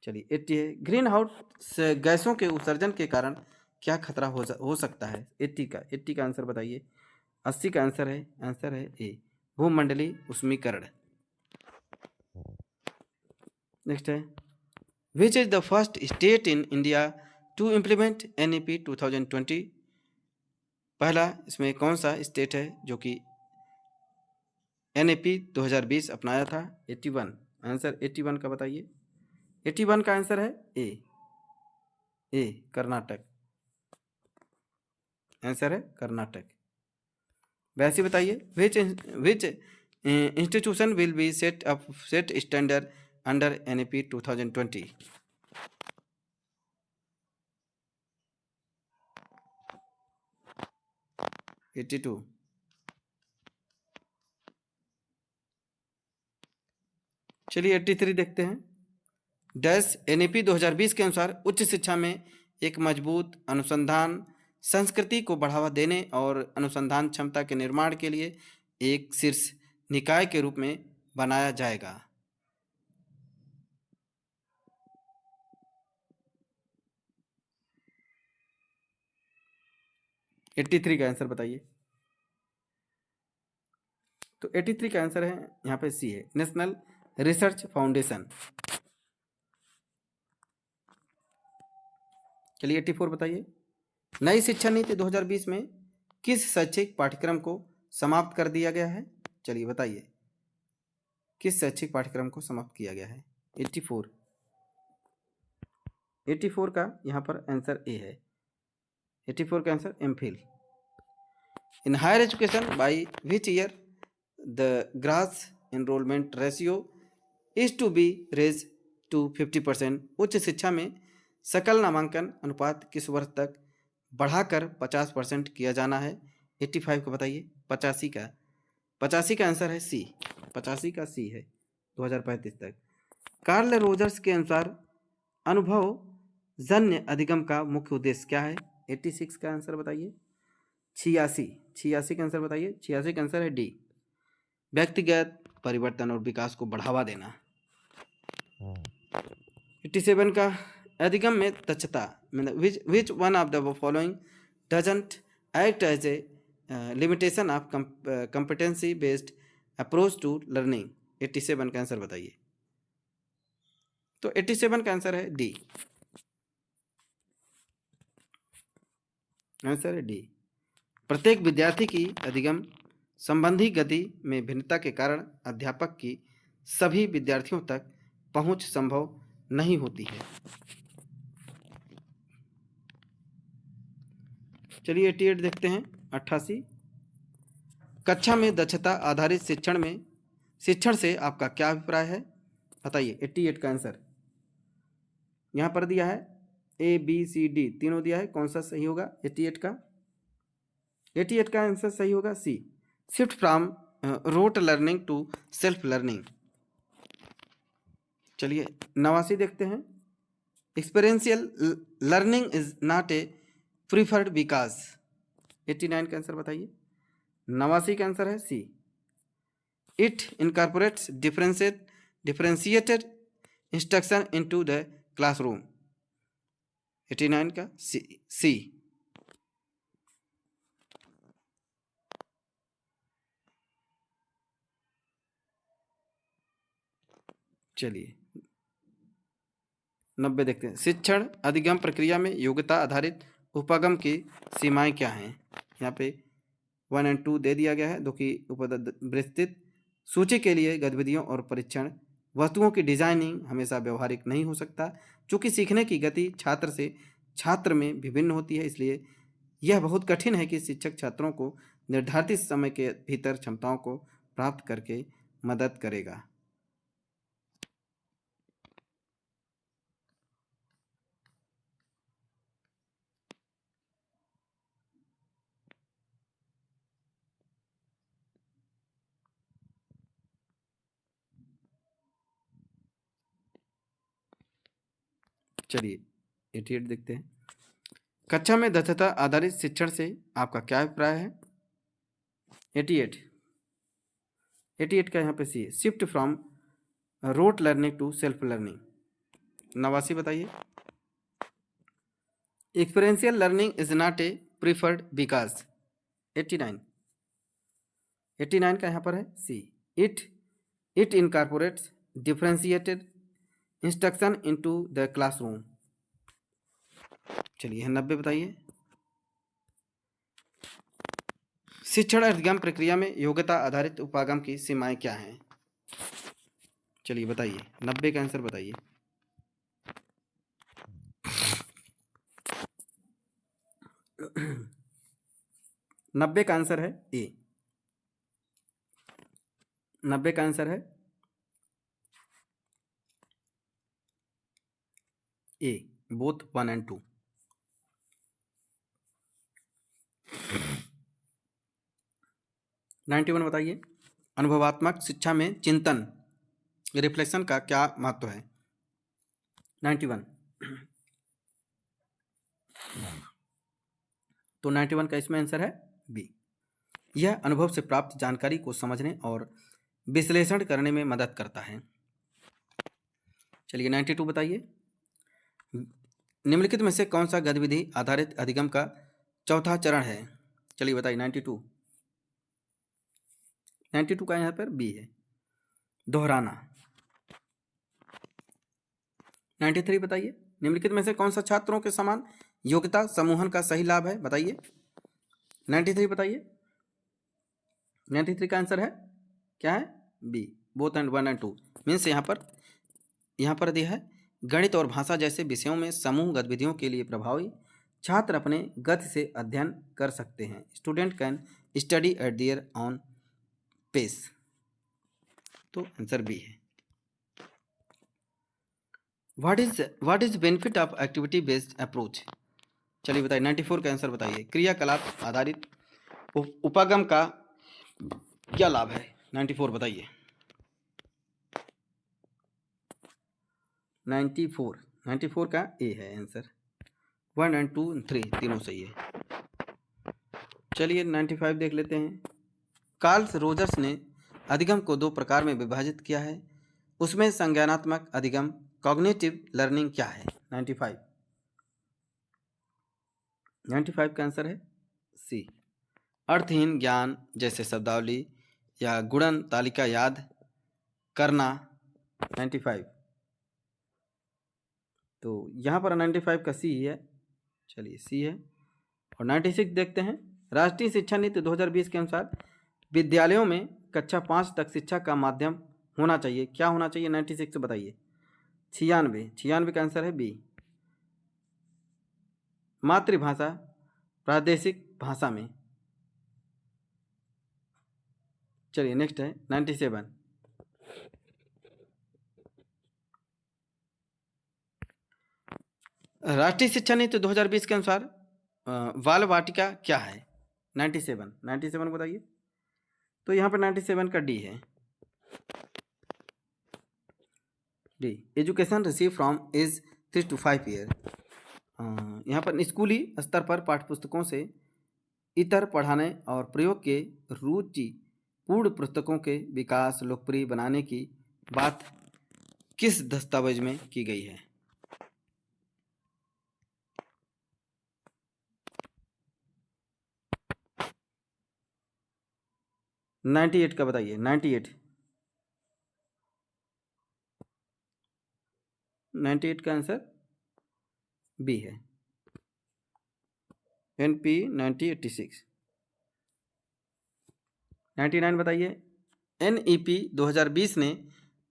चलिए 80 है, ग्रीन हाउस गैसों के उत्सर्जन के कारण क्या खतरा हो सकता है। 80 का आंसर बताइए। 80 का आंसर है ए, भूमंडली उष्मीकरण। नेक्स्ट है, which is the first state in India to implement NEP 2020? पहला इसमें कौन सा स्टेट है जो कि NEP 2020 अपनाया था? 81। आंसर 81 का बताइए। 81 का आंसर है ए कर्नाटक। आंसर है कर्नाटक। वैसे बताइए, विच institution will be set standard under NEP 2020? 82। चलिए 83 देखते हैं। डैश NEP 2020 के अनुसार उच्च शिक्षा में एक मजबूत अनुसंधान संस्कृति को बढ़ावा देने और अनुसंधान क्षमता के निर्माण के लिए एक शीर्ष निकाय के रूप में बनाया जाएगा। एट्टी थ्री का आंसर बताइए। तो 83 का आंसर है यहाँ पे सी है, नेशनल रिसर्च फाउंडेशन। चलिए 84 बताइए, नई शिक्षा नीति 2020 में किस शैक्षिक पाठ्यक्रम को समाप्त कर दिया गया है? चलिए बताइए, किस शैक्षिक पाठ्यक्रम को समाप्त किया गया है? 84 का यहाँ पर आंसर ए है। 84 का answer MPhil। In higher education by which year the gross enrolment ratio is to be raise to 50%? उच्च शिक्षा में सकल नामांकन अनुपात किस वर्ष तक बढ़ाकर 50% किया जाना है? 85 का बताइए। 85 का आंसर है सी। 85 का सी है, 2035 तक। कार्ल रोजर्स के अनुसार अनुभव जन्य अधिगम का मुख्य उद्देश्य क्या है? 86 का आंसर बताइए। 86 का आंसर बताइए। 86 का आंसर है डी, व्यक्तिगत परिवर्तन और विकास को बढ़ावा देना। 87 का अधिगम में दक्षता, मतलब which one of the following doesn't act as a limitation of competency based approach to learning? 87 का आंसर बताइए। तो 87 का आंसर है डी। आंसर है डी। प्रत्येक विद्यार्थी की अधिगम संबंधी गति में भिन्नता के कारण अध्यापक की सभी विद्यार्थियों तक पहुंच संभव नहीं होती है। चलिए 88 देखते हैं। 88, कक्षा में दक्षता आधारित शिक्षण से आपका क्या अभिप्राय है? बताइए। 88 का आंसर यहाँ पर दिया है, ABCD तीनों दिया है, कौन सा सही होगा? 88 का आंसर सही होगा C, shift from rote learning to self learning. चलिए 89 देखते हैं। Experiential learning is not a preferred because? 89 का आंसर बताइए। 89 का आंसर है C, it incorporates differentiated instruction into the classroom. 89 का सी। चलिए 90 देखते हैं। शिक्षण अधिगम प्रक्रिया में योग्यता आधारित उपागम की सीमाएं क्या हैं? यहाँ पे 1 और 2 दे दिया गया है, जो कि विस्तृत सूची के लिए गतिविधियों और परीक्षण वस्तुओं की डिजाइनिंग हमेशा व्यवहारिक नहीं हो सकता, चूँकि सीखने की गति छात्र से छात्र में विभिन्न होती है। इसलिए यह बहुत कठिन है कि शिक्षक छात्रों को निर्धारित समय के भीतर क्षमताओं को प्राप्त करके मदद करेगा। चलिए 88 देखते हैं। कक्षा में दक्षता आधारित शिक्षण से आपका क्या अभिप्राय है? 88 का यहाँ पे सी है, shift from rote learning to self learning. 89 बताइए। Experiential learning is not a preferred because? 89 89 का यहाँ पर है C. It it incorporates differentiated instruction into the classroom. चलिए 90 बताइए। शिक्षण अधिगम प्रक्रिया में योग्यता आधारित उपागम की सीमाएं क्या हैं? चलिए बताइए, 90 का आंसर बताइए। नब्बे का आंसर है ए। 90 का आंसर है ए, बोथ 1 and 2। 91 बताइए। अनुभवात्मक शिक्षा में चिंतन रिफ्लेक्शन का क्या महत्व है? 91। तो 91 का इसमें आंसर है बी। यह अनुभव से प्राप्त जानकारी को समझने और विश्लेषण करने में मदद करता है। चलिए 92 बताइए। निम्नलिखित में से कौन सा गतिविधि आधारित अधिगम का चौथा चरण है? चलिए बताइए 92। 92 का यहाँ पर बी है, दोहराना। 93 बताइए। निम्नलिखित में से कौन सा छात्रों के समान योग्यता समूहन का सही लाभ है? बताइए 93 बताइए। 93 का आंसर है क्या है? B, both and 1 and 2। Means यहाँ पर दिया है गणित और भाषा जैसे विषयों में समूह गतिविधियों के लिए प्रभावी छात्र अपने गति से अध्ययन कर सकते हैं। Student can study at their own pace. तो आंसर बी है। What is benefit of activity based approach? चलिए बताइए 94 का आंसर बताइए। क्रियाकलाप आधारित उपागम का क्या लाभ है? 94 बताइए। 94 का ए है आंसर। 1 and 2 and 3 तीनों सही है। चलिए 95 देख लेते हैं। कार्ल रोजर्स ने अधिगम को दो प्रकार में विभाजित किया है, उसमें संज्ञानात्मक अधिगम कॉग्निटिव लर्निंग क्या है? 95 का आंसर है सी, अर्थहीन ज्ञान जैसे शब्दावली या गुणन तालिका याद करना। 95 तो यहाँ पर 95 का सी है। चलिए सी है। और 96 देखते हैं। राष्ट्रीय शिक्षा नीति 2020 के अनुसार विद्यालयों में कक्षा 5 तक शिक्षा का माध्यम होना चाहिए, क्या होना चाहिए? 96 से बताइए। 96 का आंसर है बी, मातृभाषा प्रादेशिक भाषा में। चलिए नेक्स्ट है 97। राष्ट्रीय शिक्षा नीति 2020 के अनुसार बाल वाटिका क्या है? 97 बताइए। तो यहाँ पर 97 का डी है, D, education receive from age 3 to 5 year. यहाँ पर स्कूली स्तर पर पाठ्यपुस्तकों से इतर पढ़ाने और प्रयोग के रुचिपूर्ण पुस्तकों के विकास लोकप्रिय बनाने की बात किस दस्तावेज में की गई है? 98 का बताइए। 98 का आंसर बी है, NP 1986। 99 बताइए। NEP 2020 ने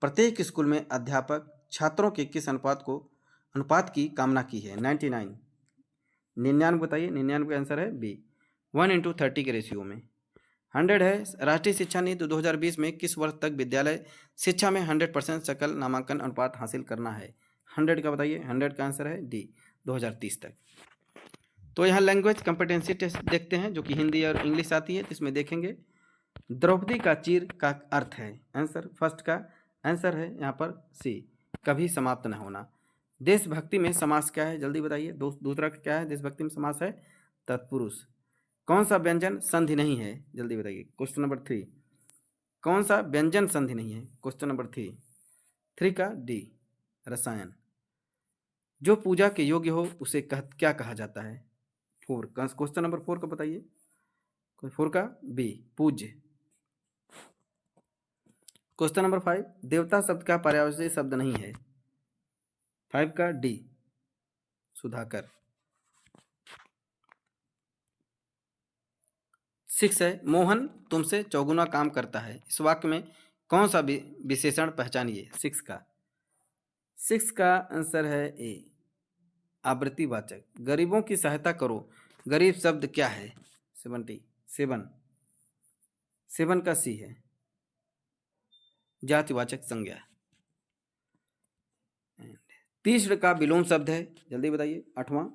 प्रत्येक स्कूल में अध्यापक छात्रों के किस अनुपात की कामना की है? 99 बताइए। 99 का आंसर है बी, 1:30 के रेशियो में। 100 है। राष्ट्रीय शिक्षा नीति 2020 में किस वर्ष तक विद्यालय शिक्षा में 100% सकल नामांकन अनुपात हासिल करना है? 100 का बताइए। 100 का आंसर है डी, 2030 तक। तो यहाँ लैंग्वेज कॉम्पिटेंसी टेस्ट देखते हैं, जो कि हिंदी और इंग्लिश आती है। इसमें देखेंगे द्रौपदी का चीर का अर्थ है, आंसर फर्स्ट का आंसर है यहाँ पर सी, कभी समाप्त न होना। देशभक्ति में समास क्या है? जल्दी बताइए। दूसरा क्या है देशभक्ति में समास? है तत्पुरुष। कौन सा व्यंजन संधि नहीं है? जल्दी बताइए। क्वेश्चन नंबर 3, कौन सा व्यंजन संधि नहीं है? क्वेश्चन नंबर 3 का डी, रसायन। जो पूजा के योग्य हो उसे क्या कहा जाता है? 4, क्वेश्चन नंबर 4 का बताइए। 4 का बी, पूज्य। क्वेश्चन नंबर 5, देवता शब्द का पर्यायवाची शब्द नहीं है। 5 का डी, सुधाकर। 6 है, मोहन तुमसे चौगुना काम करता है। इस वाक्य में कौन सा विशेषण पहचानिए। 6 का आंसर है ए, आवृत्तिवाचक। गरीबों की सहायता करो, गरीब शब्द क्या है। 7 का सी है, जातिवाचक संज्ञा। तीक्ष्ण का विलोम शब्द है, जल्दी बताइए। 8वां,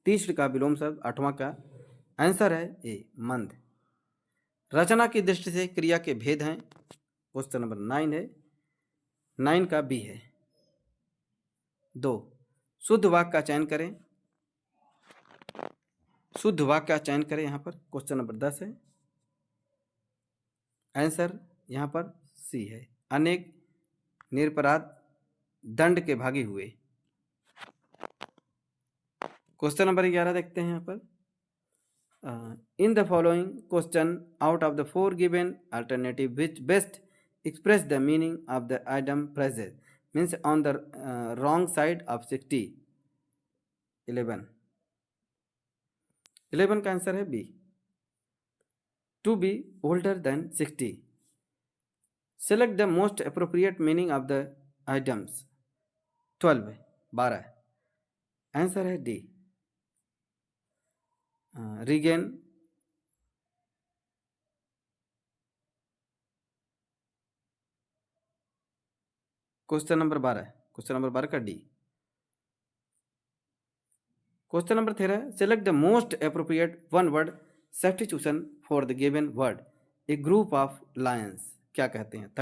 तीक्ष्ण का विलोम शब्द 8वां का आंसर है ए, मंद। रचना की दृष्टि से क्रिया के भेद हैं। क्वेश्चन नंबर 9 है, 9 का बी है। 2, शुद्ध वाक्य का चयन करें। शुद्ध वाक्य का चयन करें यहाँ पर। क्वेश्चन नंबर 10 है, आंसर यहाँ पर सी है, अनेक निरपराध दंड के भागी हुए। क्वेश्चन नंबर 11 देखते हैं यहाँ पर। In the following question, out of the 4 given alternative, which best express the meaning of the item phrases, means on the wrong side of 60। 11 का आंसर है B, to be older than 60। Select the most appropriate meaning of the items। 12 answer है D, regain. Question number 12 का D. Question number 13, select the most appropriate one word substitution for the given word, a group of lions, क्या कहते हैं।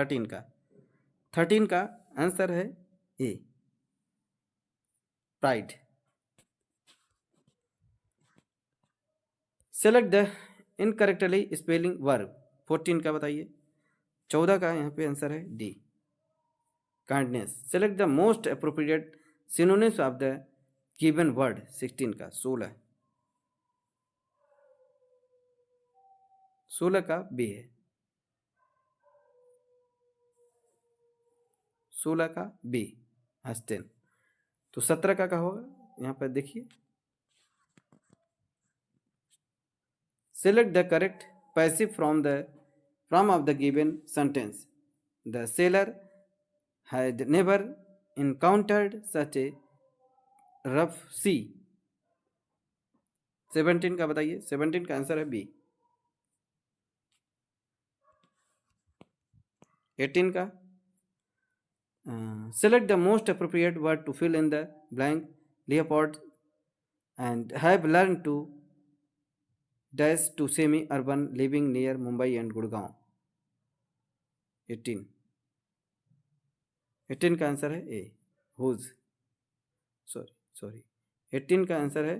13 का answer है A, pride. Select the incorrectly spelling verb. 14 का बताइए। 14 का यहाँ पे आंसर है D, kindness. Select the most appropriate synonyms of the given word. 16 का 16 का बी है, 16 का बी, हस्टेन। तो 17 का क्या होगा यहाँ पर देखिए। Select the correct passive from of the given sentence. The sailor had never encountered such a rough sea। 17 का बताइए। 17 का आंसर है बी। 18 का select the most appropriate word to fill in the blank, leopard and have learned to dash to semi-urban living near Mumbai and Gurgaon। 18 का answer है ए, whose. Sorry 18 का answer है,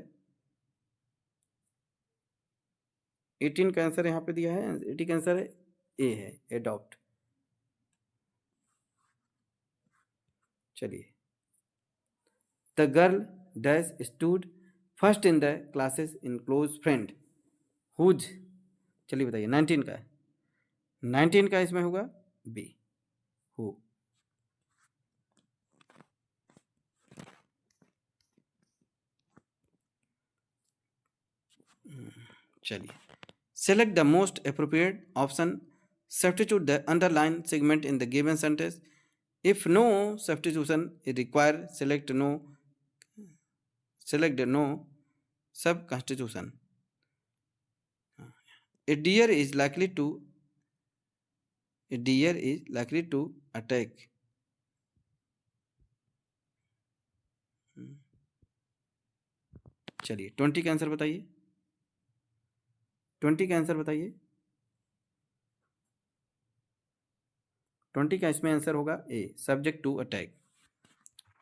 18 का आंसर यहाँ पे दिया है। 18 का आंसर है ए है, एडॉप्ट। चलिए, the girl dash stood first in the classes in close friend, whose. चलिए बताइए 19 का है। 19 का इसमें होगा बी, हु। चलिए, select the most appropriate option, substitute the underline segment in the given sentence। If no substitution is required, select no substitution। A deer is likely to attack। चलिए 20 का आंसर बताइए। 20 का आंसर बताइए। 20 का इसमें answer होगा ए, subject to attack.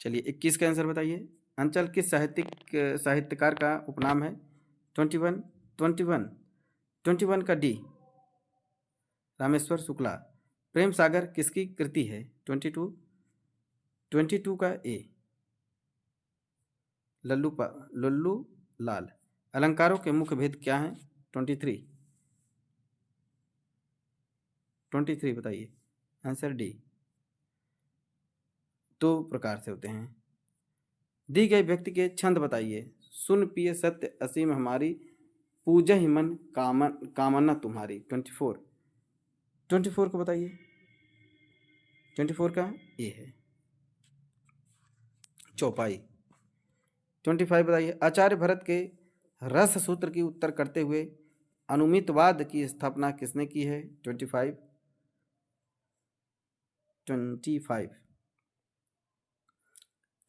चलिए 21 का आंसर बताइए। अंचल किस साहित्यकार का उपनाम है। 21 का डी, रामेश्वर शुक्ला। प्रेम सागर किसकी कृति है। 22 का ए, लल्लू लाल। अलंकारों के मुख्य भेद क्या हैं। 23 बताइए। Answer D. दो प्रकार से होते हैं। दी गई व्यक्ति के छंद बताइए। सुन पिए सत्य असीम हमारी, पूजा ही मन कामना तुम्हारी। 24 को बताइए। 24 का ए है चौपाई। 25 बताइए। आचार्य भरत के रस सूत्र की उत्तर करते हुए अनुमितवाद की स्थापना किसने की है?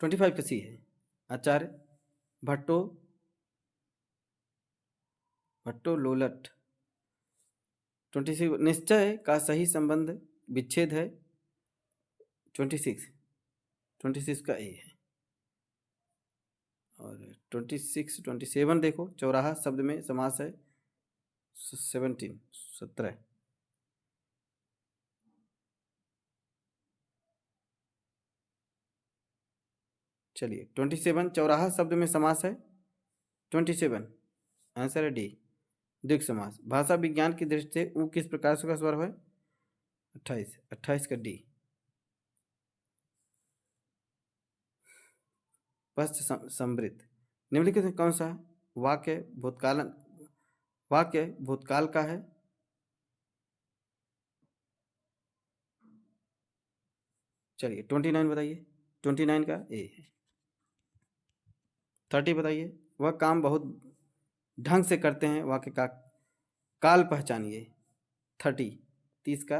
25 का सी है आचार्य भट्टो लोलट। 26 निश्चय का सही संबंध विच्छेद है। 26 का ए है। और 27 देखो, चौराहा शब्द में समास है। 17। चलिए 27 चौराहा शब्द में समास है। 27 आंसर है डी, द्विग समास। भाषा विज्ञान की दृष्टि से ऊ किस प्रकार का स्वर है? 28 का डी। पश्च समृद्ध। निम्नलिखित में कौन सा वाक्य भूतकाल का है? चलिए 29 बताइए। 29 का ए है। 30 बताइए। वह काम बहुत ढंग से करते हैं, वाक्य का काल पहचानिए। 30 का